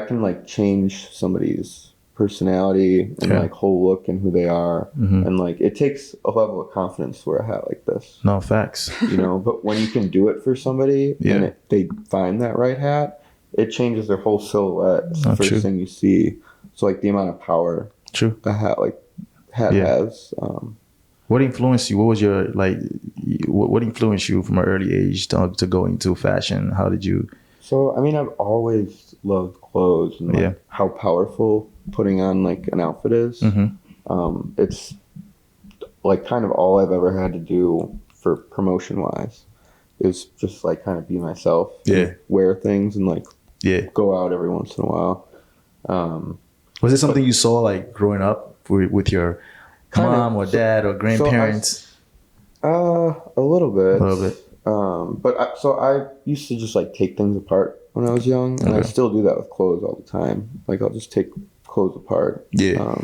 [SPEAKER 1] can like change somebody's personality and like whole look and who they are, and like it takes a level of confidence to wear a hat like this.
[SPEAKER 3] No facts.
[SPEAKER 1] But when you can do it for somebody and they find that right hat, it changes their whole silhouette. It's the first thing you see. So like the amount of power a hat has.
[SPEAKER 3] What influenced you? What was your like? What influenced you from an early age to go into fashion? How did you?
[SPEAKER 1] So I mean, I've always loved clothes and like how powerful putting on like an outfit is. It's like kind of all I've ever had to do for promotion wise is just like kind of be myself. Wear things and like go out every once in a while.
[SPEAKER 3] Was it something you saw like growing up with your mom or dad or grandparents?
[SPEAKER 1] A little bit. But I used to just like take things apart when I was young, and I still do that with clothes all the time. Like I'll just take clothes apart.
[SPEAKER 3] Yeah.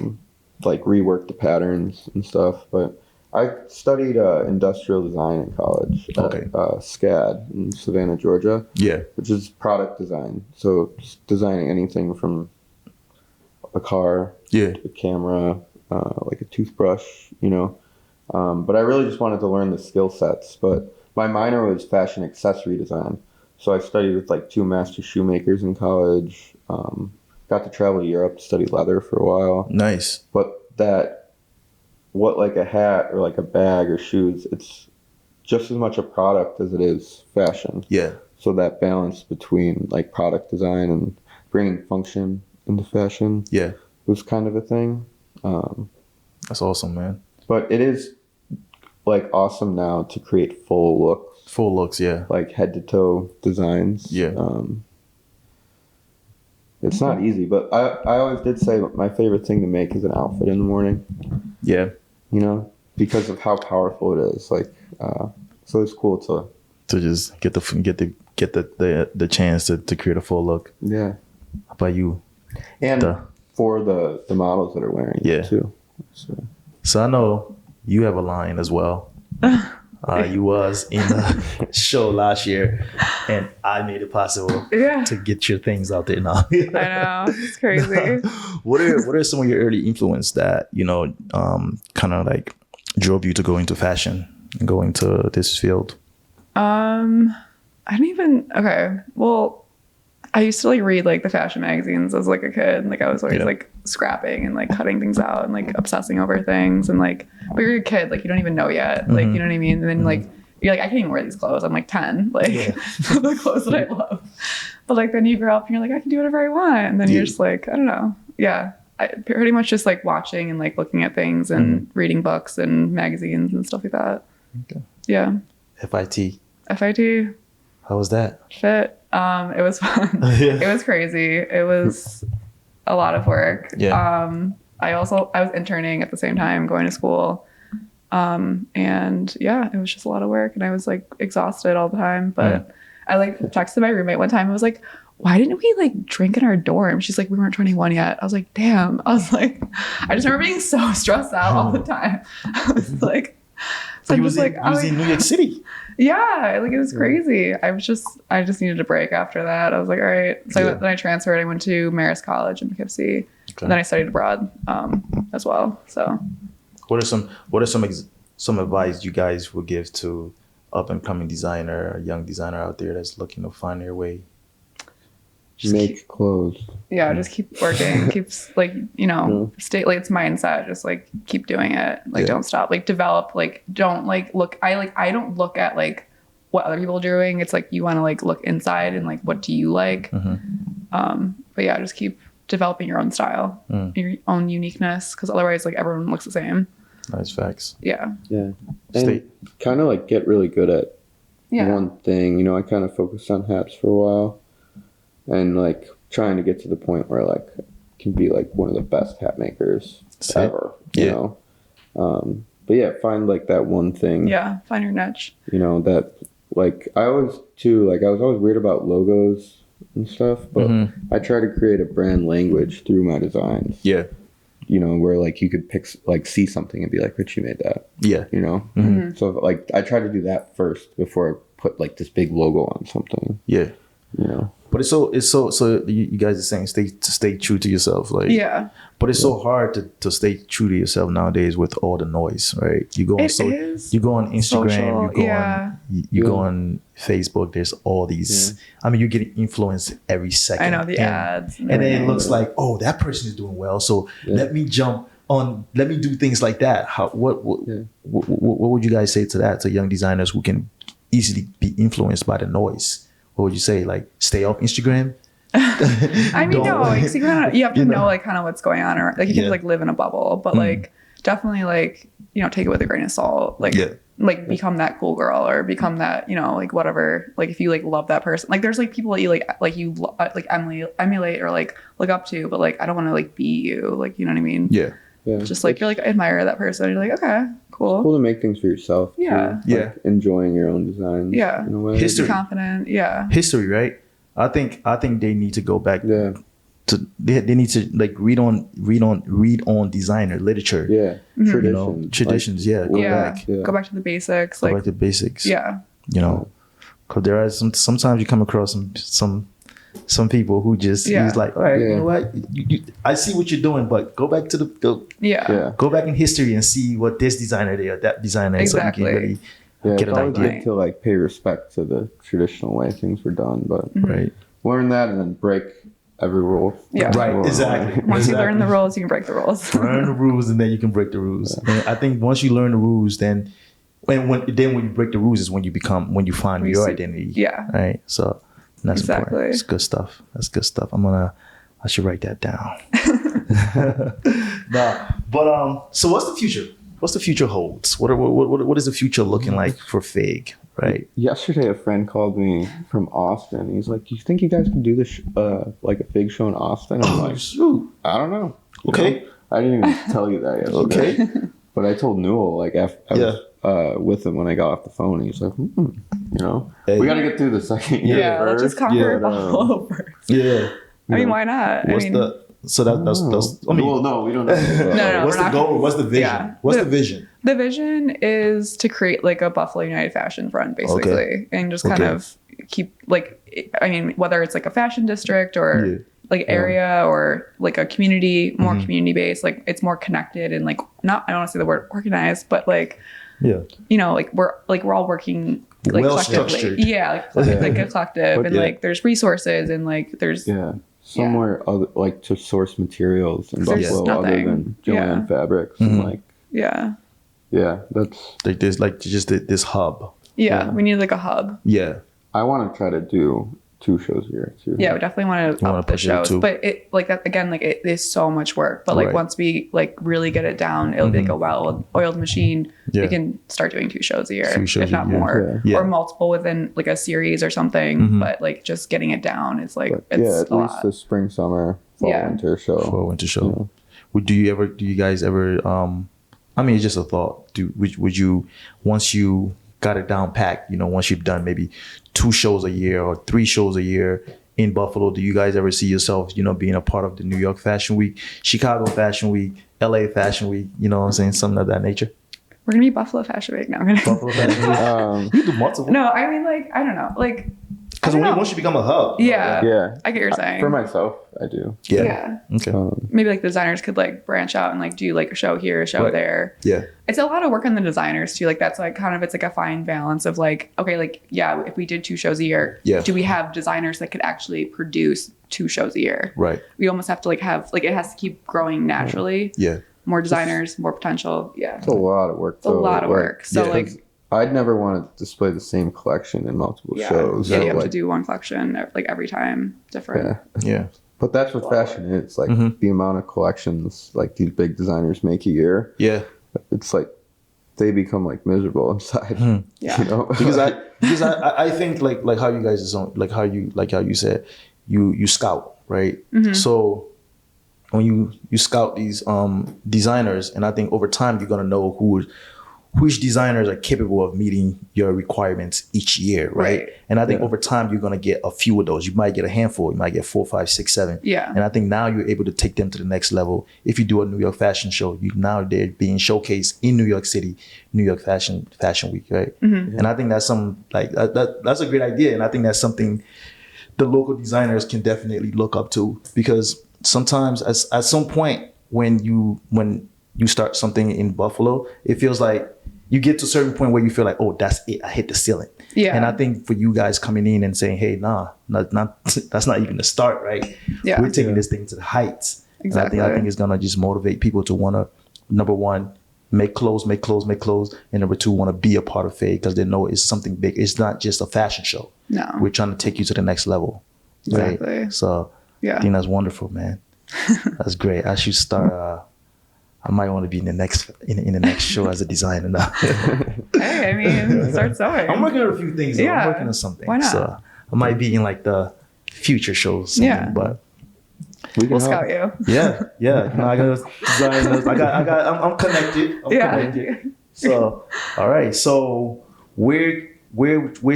[SPEAKER 1] Like rework the patterns and stuff. But I studied industrial design in college
[SPEAKER 3] Okay.
[SPEAKER 1] at SCAD in Savannah, Georgia.
[SPEAKER 3] Yeah.
[SPEAKER 1] Which is product design. So it's designing anything from a car,
[SPEAKER 3] Yeah.
[SPEAKER 1] a camera, like a toothbrush, you know. But I really just wanted to learn the skill sets. But my minor was fashion accessory design. So I studied with like 2 master shoemakers in college. Got to travel to Europe to study leather for a while.
[SPEAKER 3] Nice.
[SPEAKER 1] But what like a hat or like a bag or shoes, it's just as much a product as it is fashion.
[SPEAKER 3] Yeah.
[SPEAKER 1] So that balance between like product design and bringing function into fashion was kind of a thing.
[SPEAKER 3] That's awesome, man.
[SPEAKER 1] But it is like awesome now to create full looks.
[SPEAKER 3] Full looks, yeah.
[SPEAKER 1] Like head to toe designs.
[SPEAKER 3] Yeah.
[SPEAKER 1] It's not easy, but I always did say my favorite thing to make is an outfit in the morning.
[SPEAKER 3] Yeah.
[SPEAKER 1] You know, because of how powerful it is. Like, so it's cool to
[SPEAKER 3] just get the chance to create a full look.
[SPEAKER 1] Yeah.
[SPEAKER 3] How about you?
[SPEAKER 1] And for the models that are wearing it too.
[SPEAKER 3] So I know you have a line as well. You was in the show last year, and I made it possible to get your things out there now.
[SPEAKER 4] I know, it's crazy.
[SPEAKER 3] What are some of your early influence that kind of like drove you to go into fashion and go into this field?
[SPEAKER 4] Well, I used to like read like the fashion magazines as like a kid. Like I was always like scrapping and like cutting things out and like obsessing over things and like, but you're a kid, like you don't even know yet. Like, you know what I mean? And then like, you're like, I can't even wear these clothes. I'm like 10, like the clothes that I love. But like then you grow up and you're like, I can do whatever I want. And then you're just like, I don't know. Yeah. I pretty much just like watching and like looking at things and reading books and magazines and stuff like that.
[SPEAKER 3] Okay.
[SPEAKER 4] Yeah.
[SPEAKER 3] FIT.
[SPEAKER 4] How
[SPEAKER 3] was that?
[SPEAKER 4] Shit. It was fun. It was crazy. It was a lot of work.
[SPEAKER 3] Yeah.
[SPEAKER 4] I was interning at the same time, going to school. And yeah, it was just a lot of work and I was like exhausted all the time. But I like texted my roommate one time. I was like, why didn't we like drink in our dorm? She's like, we weren't 21 yet. I was like, damn. I was like, I just remember being so stressed out all the time. I was like, so
[SPEAKER 3] you was in New York City.
[SPEAKER 4] Yeah, like it was crazy. I just needed a break after that. I was like, all right. So then I transferred. I went to Marist College in Poughkeepsie. Okay. And then I studied abroad as well. So,
[SPEAKER 3] what are some advice you guys would give to up and coming designer, a young designer out there that's looking to find their way?
[SPEAKER 1] Just make clothes.
[SPEAKER 4] Yeah, just keep working. Keeps like, stay like it's mindset. Just like keep doing it. Like don't stop. Like develop. Like don't like look. I don't look at like what other people are doing. It's like you want to like look inside and like what do you like. But yeah, just keep developing your own style, your own uniqueness, because otherwise like everyone looks the same.
[SPEAKER 3] Nice facts.
[SPEAKER 1] Yeah. And kind of like get really good at one thing. I kind of focused on hats for a while. And like trying to get to the point where like can be like one of the best hat makers ever, you know. But yeah, find like that one thing.
[SPEAKER 4] Yeah, find your niche.
[SPEAKER 1] That like I was always weird about logos and stuff, but I try to create a brand language through my designs.
[SPEAKER 3] Yeah.
[SPEAKER 1] Where like you could see something and be like, Richie made that. Yeah. So like I try to do that first before I put like this big logo on something.
[SPEAKER 3] Yeah. But it's so you guys are saying stay true to yourself, like But it's so hard to stay true to yourself nowadays with all the noise, right? You go on you go on Instagram, you go on Facebook. There's all these. I mean, you're getting influenced every second.
[SPEAKER 4] I know the ads,
[SPEAKER 3] and then it looks like, oh, that person is doing well, so let me jump on. Let me do things like that. What would you guys say to that, to young designers who can easily be influenced by the noise? What would you say? Like, stay off Instagram?
[SPEAKER 4] I mean, no, like, you have to know like kind of what's going on, or like you can like live in a bubble, but like definitely like take it with a grain of salt. Like like become that cool girl, or become that like whatever. Like if you like love that person, like there's like people that you like emulate or like look up to, but like I don't want to like be you. Like you know what I mean?
[SPEAKER 1] Yeah.
[SPEAKER 4] Just like you're like admire that person. You're like, okay, cool.
[SPEAKER 1] It's cool to make things for yourself.
[SPEAKER 4] Yeah.
[SPEAKER 1] Too. Like enjoying your own designs.
[SPEAKER 4] Yeah.
[SPEAKER 1] In a way.
[SPEAKER 3] History.
[SPEAKER 4] Confident. Yeah.
[SPEAKER 3] History, right? I think they need to go back they need to like read on designer literature.
[SPEAKER 1] Yeah. Traditions.
[SPEAKER 3] You know, traditions.
[SPEAKER 1] Like,
[SPEAKER 4] Go back to the basics.
[SPEAKER 3] Go
[SPEAKER 4] Like
[SPEAKER 3] back to basics.
[SPEAKER 4] yeah.
[SPEAKER 3] You know, because there are sometimes you come across some people who just use like, all right, you know what, I see what you're doing, but go back to go back in history and see what this designer did or that designer did,
[SPEAKER 4] Exactly.
[SPEAKER 3] so you can really get an
[SPEAKER 1] it's always
[SPEAKER 3] idea.
[SPEAKER 1] good to like pay respect to the traditional way things were done, but
[SPEAKER 3] Right.
[SPEAKER 1] learn that and then break every rule.
[SPEAKER 4] Yeah.
[SPEAKER 3] Right, exactly.
[SPEAKER 4] Once you learn the rules, you can break the rules.
[SPEAKER 3] Learn the rules and then you can break the rules. And I think once you learn the rules, then when you break the rules is when you find your identity.
[SPEAKER 4] Yeah.
[SPEAKER 3] Right. So that's
[SPEAKER 4] Exactly.
[SPEAKER 3] important. It's good stuff. That's good stuff. I should write that down. So what's the future? What's the future holds? What is the future looking like for Fig? Right.
[SPEAKER 1] Yesterday, a friend called me from Austin. He's like, "Do you think you guys can do this like a Fig show in Austin?" I'm like,
[SPEAKER 3] shoot.
[SPEAKER 1] "I don't know."
[SPEAKER 3] Okay.
[SPEAKER 1] I didn't even tell you that yesterday.
[SPEAKER 3] Okay.
[SPEAKER 1] But I told Newell like I was with him when I got off the phone. And he's like, you know,
[SPEAKER 3] Hey.
[SPEAKER 1] we got to get through the second year
[SPEAKER 4] Yeah, let's just conquer
[SPEAKER 1] but,
[SPEAKER 4] Buffalo first.
[SPEAKER 3] Yeah.
[SPEAKER 4] I mean, why not?
[SPEAKER 3] What's that's I mean,
[SPEAKER 1] well, no, we don't know.
[SPEAKER 4] No,
[SPEAKER 3] what's
[SPEAKER 4] we're
[SPEAKER 3] the
[SPEAKER 4] not-
[SPEAKER 3] goal? What's the vision?
[SPEAKER 4] Yeah.
[SPEAKER 3] What's the vision?
[SPEAKER 4] The vision is to create like a Buffalo United fashion front, basically, and just kind of keep like, I mean, whether it's like a fashion district or like area or like a community, more community based, like it's more connected and like I don't want to say the word organized, but like, you know, like we're all working like
[SPEAKER 3] Well
[SPEAKER 4] collectively.
[SPEAKER 3] structured.
[SPEAKER 4] Yeah, like a collective, and
[SPEAKER 3] yeah.
[SPEAKER 4] like there's resources and like there's
[SPEAKER 1] somewhere other like to source materials in
[SPEAKER 4] There's
[SPEAKER 1] Buffalo other
[SPEAKER 4] nothing.
[SPEAKER 1] than Julian fabrics and like that's
[SPEAKER 3] Like there's like just this hub.
[SPEAKER 4] we need like a hub.
[SPEAKER 3] Yeah.
[SPEAKER 1] I want to try to do 2 shows a year too.
[SPEAKER 4] Yeah, we definitely want to up the
[SPEAKER 3] push it
[SPEAKER 4] shows,
[SPEAKER 3] too.
[SPEAKER 4] but it like that again, like it is so much work. But like
[SPEAKER 3] Right.
[SPEAKER 4] once we like really get it down, it'll be like a well-oiled machine.
[SPEAKER 3] Yeah.
[SPEAKER 4] We can start doing 2 shows a year,
[SPEAKER 3] 2 shows
[SPEAKER 4] if not
[SPEAKER 3] a year.
[SPEAKER 4] more,
[SPEAKER 3] Yeah.
[SPEAKER 4] or multiple within like a series or something. But like just getting it down is like
[SPEAKER 1] But,
[SPEAKER 4] it's
[SPEAKER 1] at
[SPEAKER 4] a
[SPEAKER 1] least
[SPEAKER 4] lot.
[SPEAKER 1] the spring, summer, fall, winter show.
[SPEAKER 3] For a winter show. Do you guys ever I mean, it's just a thought. Would you, once you got it down packed, you know, once you've done maybe 2 shows a year or 3 shows a year in Buffalo, do you guys ever see yourself, you know, being a part of the New York Fashion Week, Chicago Fashion Week, LA Fashion Week, you know what I'm saying? Something of that nature.
[SPEAKER 4] We're gonna be Buffalo Fashion Week now.
[SPEAKER 3] Buffalo Fashion Week. You do multiple.
[SPEAKER 4] No, I mean like I don't know, like
[SPEAKER 3] Because once you become a hub.
[SPEAKER 4] yeah,
[SPEAKER 1] Yeah.
[SPEAKER 4] I get what you're saying.
[SPEAKER 1] For myself, I do.
[SPEAKER 3] Yeah. Okay.
[SPEAKER 4] Maybe like the designers could like branch out and like do like a show here, a show
[SPEAKER 3] Right.
[SPEAKER 4] there.
[SPEAKER 3] Yeah.
[SPEAKER 4] It's a lot of work on the designers too. Like that's like kind of, it's like a fine balance of like, okay, like, yeah, if we did 2 shows a year, do we have designers that could actually produce 2 shows a year?
[SPEAKER 3] Right.
[SPEAKER 4] We almost have to like have, like, it has to keep growing naturally.
[SPEAKER 3] Yeah.
[SPEAKER 4] More designers, more potential. Yeah.
[SPEAKER 1] It's a lot of work.
[SPEAKER 4] It's a lot of work. So like,
[SPEAKER 1] I'd never want to display the same collection in multiple shows.
[SPEAKER 4] Yeah,
[SPEAKER 1] So,
[SPEAKER 4] you have
[SPEAKER 1] like,
[SPEAKER 4] to do one collection like every time different.
[SPEAKER 3] Yeah.
[SPEAKER 1] But that's what fashion is. Like the amount of collections like these big designers make a year.
[SPEAKER 3] Yeah.
[SPEAKER 1] It's like they become like miserable inside.
[SPEAKER 4] Yeah.
[SPEAKER 1] You know?
[SPEAKER 3] because I think like how you guys is on, like how you said you scout, right? So when you scout these designers, and I think over time you're gonna know which designers are capable of meeting your requirements each year, right? And I think over time you're gonna get a few of those. You might get a handful. You might get 4, 5, 6, 7.
[SPEAKER 4] Yeah.
[SPEAKER 3] And I think now you're able to take them to the next level. If you do a New York fashion show, now they're being showcased in New York City, New York Fashion Week, right? And I think that's that's a great idea, and I think that's something the local designers can definitely look up to, because sometimes at some point when you start something in Buffalo, it feels like you get to a certain point where you feel like, oh, that's it, I hit the ceiling.
[SPEAKER 4] Yeah.
[SPEAKER 3] And I think for you guys coming in and saying, hey, that's not even the start, right?
[SPEAKER 4] Yeah.
[SPEAKER 3] We're taking this thing to the heights.
[SPEAKER 4] Exactly.
[SPEAKER 3] And I think it's gonna just motivate people to wanna, number one, make clothes, and number 2, want to be a part of Fade because they know it's something big. It's not just a fashion show.
[SPEAKER 4] No.
[SPEAKER 3] We're trying to take you to the next level.
[SPEAKER 4] Exactly.
[SPEAKER 3] Right? So
[SPEAKER 4] Yeah.
[SPEAKER 3] I think that's wonderful, man. That's great. I should start. I might want to be in the next show as a designer now.
[SPEAKER 4] Hey, I mean, start sewing.
[SPEAKER 3] I'm working on a few things.
[SPEAKER 4] Yeah.
[SPEAKER 3] I'm working on something.
[SPEAKER 4] Why not?
[SPEAKER 3] So I might be in like the future shows.
[SPEAKER 4] Yeah.
[SPEAKER 3] But
[SPEAKER 4] We'll scout you.
[SPEAKER 3] yeah. No, I got designers. I'm connected. I'm connected. So, all right. So where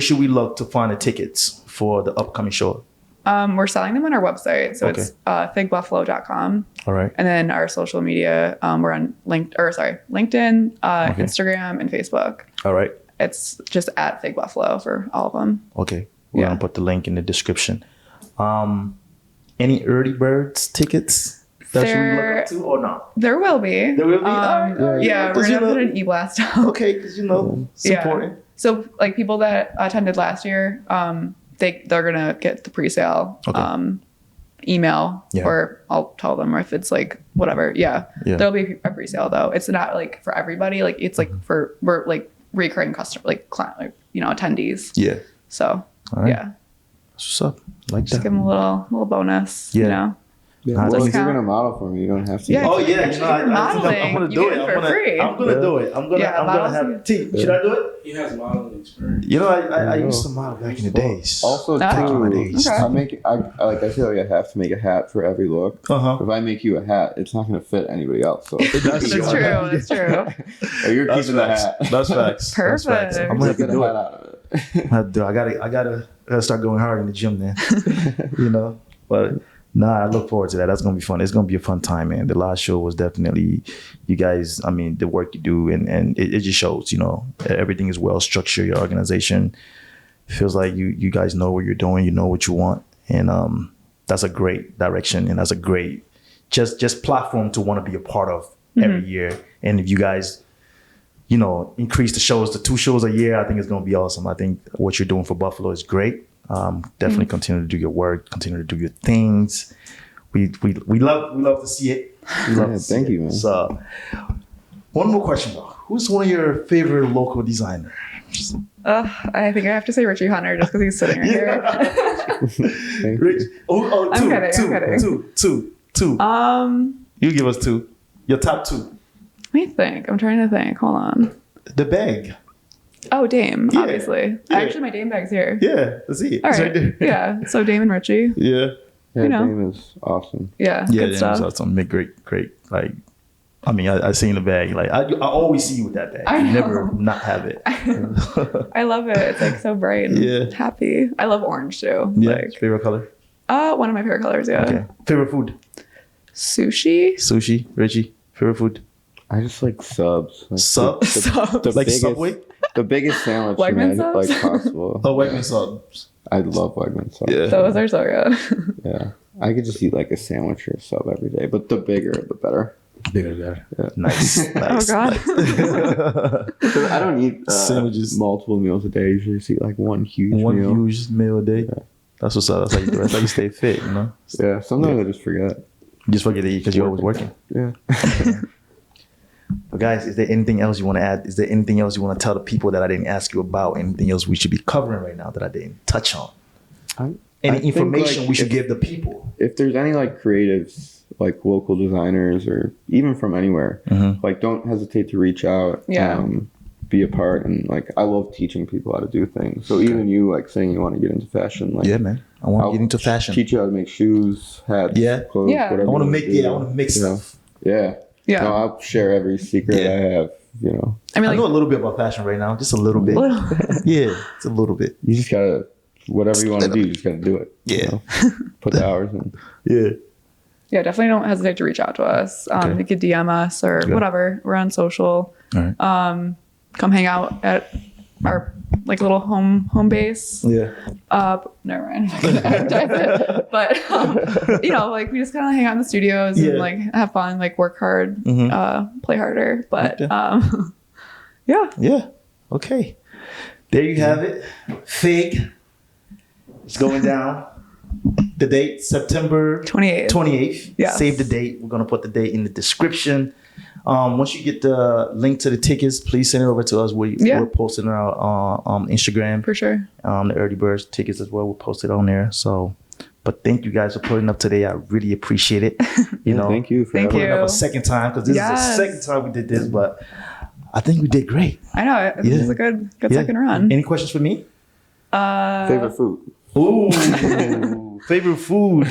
[SPEAKER 3] should we look to find the tickets for the upcoming show?
[SPEAKER 4] We're selling them on our website. So it's figbuffalo.com.
[SPEAKER 3] All right.
[SPEAKER 4] And then our social media, we're on LinkedIn, Instagram, and Facebook.
[SPEAKER 3] All right.
[SPEAKER 4] It's just at Fig Buffalo for all of them.
[SPEAKER 3] Okay. We're going to put the link in the description. Any early birds tickets that you look up to or not?
[SPEAKER 4] There will be.
[SPEAKER 3] There will be?
[SPEAKER 4] We're going to put an e-blast out.
[SPEAKER 3] Okay, because it's important.
[SPEAKER 4] So like people that attended last year, they're going to get the pre-sale email or I'll tell them, or if it's like whatever. There'll be a pre-sale though. It's not like for everybody. Like it's like we're like recurring customer, like client, like, attendees.
[SPEAKER 3] Yeah.
[SPEAKER 4] So
[SPEAKER 3] What's up? Like
[SPEAKER 4] just
[SPEAKER 3] that.
[SPEAKER 4] give them a little bonus.
[SPEAKER 1] Yeah, well, if you're
[SPEAKER 4] Discount.
[SPEAKER 1] gonna model for me, you don't have to.
[SPEAKER 4] Yeah.
[SPEAKER 3] Oh yeah,
[SPEAKER 4] I'm
[SPEAKER 3] gonna do it. I'm gonna do it. I'm gonna have T. Should I do it?
[SPEAKER 5] He has modeling experience.
[SPEAKER 3] I used to model back in the days.
[SPEAKER 1] Also,
[SPEAKER 3] back in my days.
[SPEAKER 1] I feel like I have to make a hat for every look. If I make you a hat, it's not gonna fit anybody else. So
[SPEAKER 4] That's true. That's true.
[SPEAKER 1] You're keeping the hat.
[SPEAKER 3] That's facts.
[SPEAKER 4] Perfect.
[SPEAKER 3] That's facts. I'm gonna have to
[SPEAKER 1] Get
[SPEAKER 3] do
[SPEAKER 1] the
[SPEAKER 3] it.
[SPEAKER 1] hat out of it.
[SPEAKER 3] I gotta start going hard in the gym then. But I look forward to that. That's gonna be fun. It's gonna be a fun time, man. The last show was definitely you guys. I mean, the work you do and it just shows. Everything is well structured. Your organization feels like you guys know what you're doing. You know what you want, and that's a great direction, and that's a great just platform to want to be a part of every year. And if you guys increase the shows to 2 shows a year, I think it's going to be awesome. I think what you're doing for Buffalo is great. Definitely continue to do your work, continue to do your things. We love to see it.
[SPEAKER 1] Thank you, man.
[SPEAKER 3] So, one more question, bro. Who's one of your favorite local designers?
[SPEAKER 4] I think I have to say Richie Hunter just because he's sitting right here.
[SPEAKER 1] Thank
[SPEAKER 3] Rich.
[SPEAKER 1] you.
[SPEAKER 4] I'm kidding.
[SPEAKER 3] Two. You give us 2. Your top 2.
[SPEAKER 4] Let me think. I'm trying to think. Hold on.
[SPEAKER 3] The bag.
[SPEAKER 4] Oh, Dame,
[SPEAKER 3] Yeah.
[SPEAKER 4] Obviously.
[SPEAKER 3] Yeah.
[SPEAKER 4] Actually, my Dame bag's here.
[SPEAKER 3] Yeah, let's see it.
[SPEAKER 4] All
[SPEAKER 3] It's
[SPEAKER 4] right.
[SPEAKER 3] there.
[SPEAKER 4] Yeah. So Dame and Richie.
[SPEAKER 3] Yeah.
[SPEAKER 1] Yeah, Dame is awesome.
[SPEAKER 4] Yeah.
[SPEAKER 3] Yeah,
[SPEAKER 4] Good stuff.
[SPEAKER 3] that's awesome. Great. Like, I mean, I seen the bag. Like, I always see you with that bag.
[SPEAKER 4] I
[SPEAKER 3] You
[SPEAKER 4] know.
[SPEAKER 3] never not have it.
[SPEAKER 4] I love it. It's like so bright and happy. I love orange too.
[SPEAKER 3] Yeah.
[SPEAKER 4] Like,
[SPEAKER 3] Favorite color?
[SPEAKER 4] one of my favorite colors. Yeah.
[SPEAKER 3] Okay. Favorite food?
[SPEAKER 4] Sushi.
[SPEAKER 3] Sushi. Richie. Favorite food?
[SPEAKER 1] I just like subs. Like
[SPEAKER 3] Subs?
[SPEAKER 1] The
[SPEAKER 3] Like
[SPEAKER 1] biggest,
[SPEAKER 3] Subway?
[SPEAKER 1] The biggest sandwich
[SPEAKER 4] Wegman
[SPEAKER 1] like
[SPEAKER 4] subs?
[SPEAKER 1] possible.
[SPEAKER 3] Oh, Wegman subs.
[SPEAKER 1] I love Wegman subs.
[SPEAKER 3] Yeah.
[SPEAKER 4] Those are so good.
[SPEAKER 1] Yeah. I could just eat like a sandwich or a sub every day, but the bigger, the better.
[SPEAKER 3] Bigger, better.
[SPEAKER 1] Yeah.
[SPEAKER 3] Nice.
[SPEAKER 4] Oh God.
[SPEAKER 1] So I don't eat
[SPEAKER 3] Sandwiches.
[SPEAKER 1] multiple meals a day. I usually just eat like one huge
[SPEAKER 3] One
[SPEAKER 1] meal.
[SPEAKER 3] huge meal a day.
[SPEAKER 1] Yeah.
[SPEAKER 3] That's what's up. That's how you do it. That's how you stay fit,
[SPEAKER 1] Yeah, sometimes I just forget.
[SPEAKER 3] You just forget to eat because you're always working.
[SPEAKER 1] Yeah.
[SPEAKER 3] But guys, is there anything else you want to add? Is there anything else you want to tell the people that I didn't ask you about? Anything else we should be covering right now that I didn't touch on? Any
[SPEAKER 1] I think,
[SPEAKER 3] information
[SPEAKER 1] like,
[SPEAKER 3] we should give the people?
[SPEAKER 1] If there's any like creatives, like local designers or even from anywhere, like don't hesitate to reach out.
[SPEAKER 4] Yeah.
[SPEAKER 1] Be a part, and like I love teaching people how to do things. So even you like saying you want to get into fashion, like
[SPEAKER 3] Yeah, man. I want to get into fashion.
[SPEAKER 1] Teach you how to make shoes, hats, clothes,
[SPEAKER 4] Yeah.
[SPEAKER 1] whatever.
[SPEAKER 3] I want to
[SPEAKER 1] you
[SPEAKER 3] make
[SPEAKER 1] do,
[SPEAKER 3] I want to make
[SPEAKER 1] you know?
[SPEAKER 3] stuff.
[SPEAKER 1] Yeah.
[SPEAKER 4] Yeah.
[SPEAKER 1] No, I'll share every secret
[SPEAKER 3] Yeah.
[SPEAKER 1] I have.
[SPEAKER 4] I mean,
[SPEAKER 3] I
[SPEAKER 4] like,
[SPEAKER 3] know a little bit about fashion right now, just a little bit. Yeah, it's a little bit.
[SPEAKER 1] You just gotta whatever you want to do, you just gotta do it.
[SPEAKER 3] Yeah.
[SPEAKER 1] Put the hours in.
[SPEAKER 3] Yeah.
[SPEAKER 4] yeah, definitely don't hesitate to reach out to us.
[SPEAKER 3] Okay.
[SPEAKER 4] You could DM us or whatever. We're on social.
[SPEAKER 3] All right.
[SPEAKER 4] Come hang out at our like little home base.
[SPEAKER 3] Yeah.
[SPEAKER 4] Never mind. But like we just kind of hang out in the studios and like have fun, like work hard, play harder. But yeah.
[SPEAKER 3] Yeah. Okay. There you have it. Fig. It's going down. The date, September
[SPEAKER 4] 28th.
[SPEAKER 3] 28th.
[SPEAKER 4] Yes.
[SPEAKER 3] Save the date. We're going to put the date in the description. Once you get the link to the tickets, please send it over to us. We're posting it on Instagram.
[SPEAKER 4] For sure.
[SPEAKER 3] The Early Birds tickets as well. We'll post it on there. So, but thank you guys for putting up today. I really appreciate it.
[SPEAKER 1] Thank you for
[SPEAKER 4] Thank
[SPEAKER 3] putting
[SPEAKER 4] you.
[SPEAKER 3] up a second time because this is the second time we did this, but I think we did great.
[SPEAKER 4] I know. It was a good second run.
[SPEAKER 3] Any questions for me?
[SPEAKER 1] favorite food.
[SPEAKER 3] Ooh, favorite food.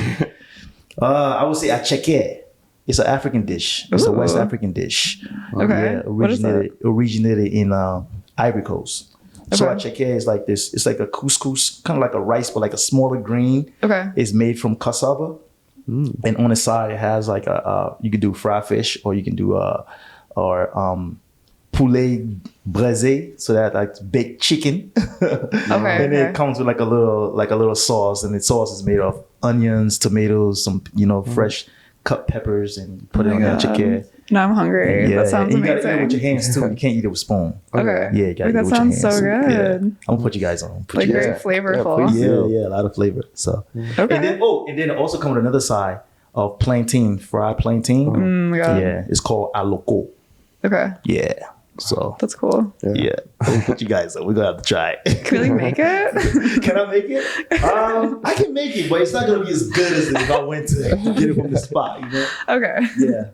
[SPEAKER 3] I would say acheque. It's an African dish. It's a West African dish.
[SPEAKER 4] Okay.
[SPEAKER 3] Yeah,
[SPEAKER 4] What is that?
[SPEAKER 3] originated in Ivory Coast. Soracheque is like this. It's like a couscous, kind of like a rice, but like a smaller green.
[SPEAKER 4] Okay.
[SPEAKER 3] It's made from cassava. And on the side, it has like you can do fried fish, or you can do poulet braisé, so that like baked chicken.
[SPEAKER 4] Okay.
[SPEAKER 3] And it comes with like a little sauce, and the sauce is made of onions, tomatoes, some fresh cut peppers, and put it on your chicken.
[SPEAKER 4] Now I'm hungry. That sounds
[SPEAKER 3] and you
[SPEAKER 4] amazing.
[SPEAKER 3] gotta eat it with your hands too. You can't eat it with a spoon.
[SPEAKER 4] Okay.
[SPEAKER 3] Yeah, you gotta eat it
[SPEAKER 4] that
[SPEAKER 3] with your
[SPEAKER 4] sounds
[SPEAKER 3] hands.
[SPEAKER 4] so good.
[SPEAKER 3] Yeah. I'm gonna put you guys on.
[SPEAKER 4] Like very flavorful.
[SPEAKER 1] please.
[SPEAKER 3] Yeah, a lot of flavor. So,
[SPEAKER 4] Okay.
[SPEAKER 3] and then it also comes with another side of plantain, fried plantain.
[SPEAKER 4] Oh my God.
[SPEAKER 3] Yeah, it's called aloko.
[SPEAKER 4] Okay.
[SPEAKER 3] Yeah, so
[SPEAKER 4] That's cool.
[SPEAKER 3] yeah, we'll put you guys on. We're gonna have to try it.
[SPEAKER 4] Can we make it?
[SPEAKER 3] Can I make it? I can make it, but it's not gonna be as good as if I went to get it from the spot.
[SPEAKER 4] Okay.
[SPEAKER 3] Yeah,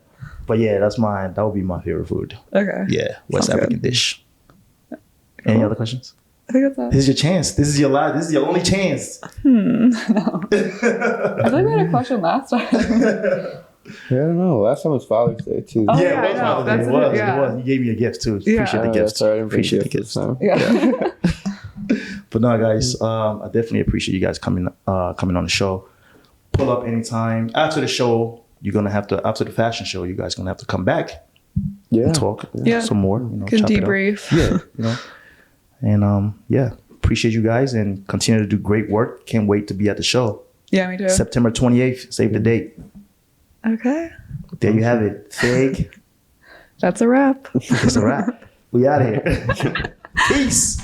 [SPEAKER 3] but yeah, that would be my favorite food.
[SPEAKER 4] Okay.
[SPEAKER 3] Yeah, West
[SPEAKER 4] Sounds
[SPEAKER 3] African
[SPEAKER 4] good.
[SPEAKER 3] dish. Any other questions?
[SPEAKER 4] I think that's all.
[SPEAKER 3] This is your chance. This is your life. This is your only chance.
[SPEAKER 4] I feel like we had a question last time.
[SPEAKER 1] Yeah, I don't know. Last time was Father's Day too.
[SPEAKER 4] Oh,
[SPEAKER 3] Yeah,
[SPEAKER 4] yeah,
[SPEAKER 3] it was
[SPEAKER 4] I know.
[SPEAKER 3] Father's Day.
[SPEAKER 4] That's
[SPEAKER 3] It was.
[SPEAKER 4] it, yeah.
[SPEAKER 3] It was. You gave me a gift too.
[SPEAKER 4] Yeah.
[SPEAKER 3] Appreciate the
[SPEAKER 1] Oh,
[SPEAKER 3] gifts.
[SPEAKER 1] sorry, I didn't bring
[SPEAKER 3] Appreciate the
[SPEAKER 1] gifts
[SPEAKER 3] gifts.
[SPEAKER 1] this time.
[SPEAKER 4] Yeah.
[SPEAKER 3] But no, guys, I definitely appreciate you guys coming on the show. Pull up anytime. After the show, after the fashion show, you guys gonna have to come back.
[SPEAKER 1] Yeah.
[SPEAKER 3] And talk
[SPEAKER 4] Yeah.
[SPEAKER 3] some more.
[SPEAKER 4] Can
[SPEAKER 3] chop it up.
[SPEAKER 4] debrief.
[SPEAKER 3] Yeah, and appreciate you guys and continue to do great work. Can't wait to be at the show.
[SPEAKER 4] Yeah, me too.
[SPEAKER 3] September 28th. Save the date.
[SPEAKER 4] Okay.
[SPEAKER 3] There you have it. Fig.
[SPEAKER 4] That's a wrap.
[SPEAKER 3] It's a wrap. We out of here. Peace.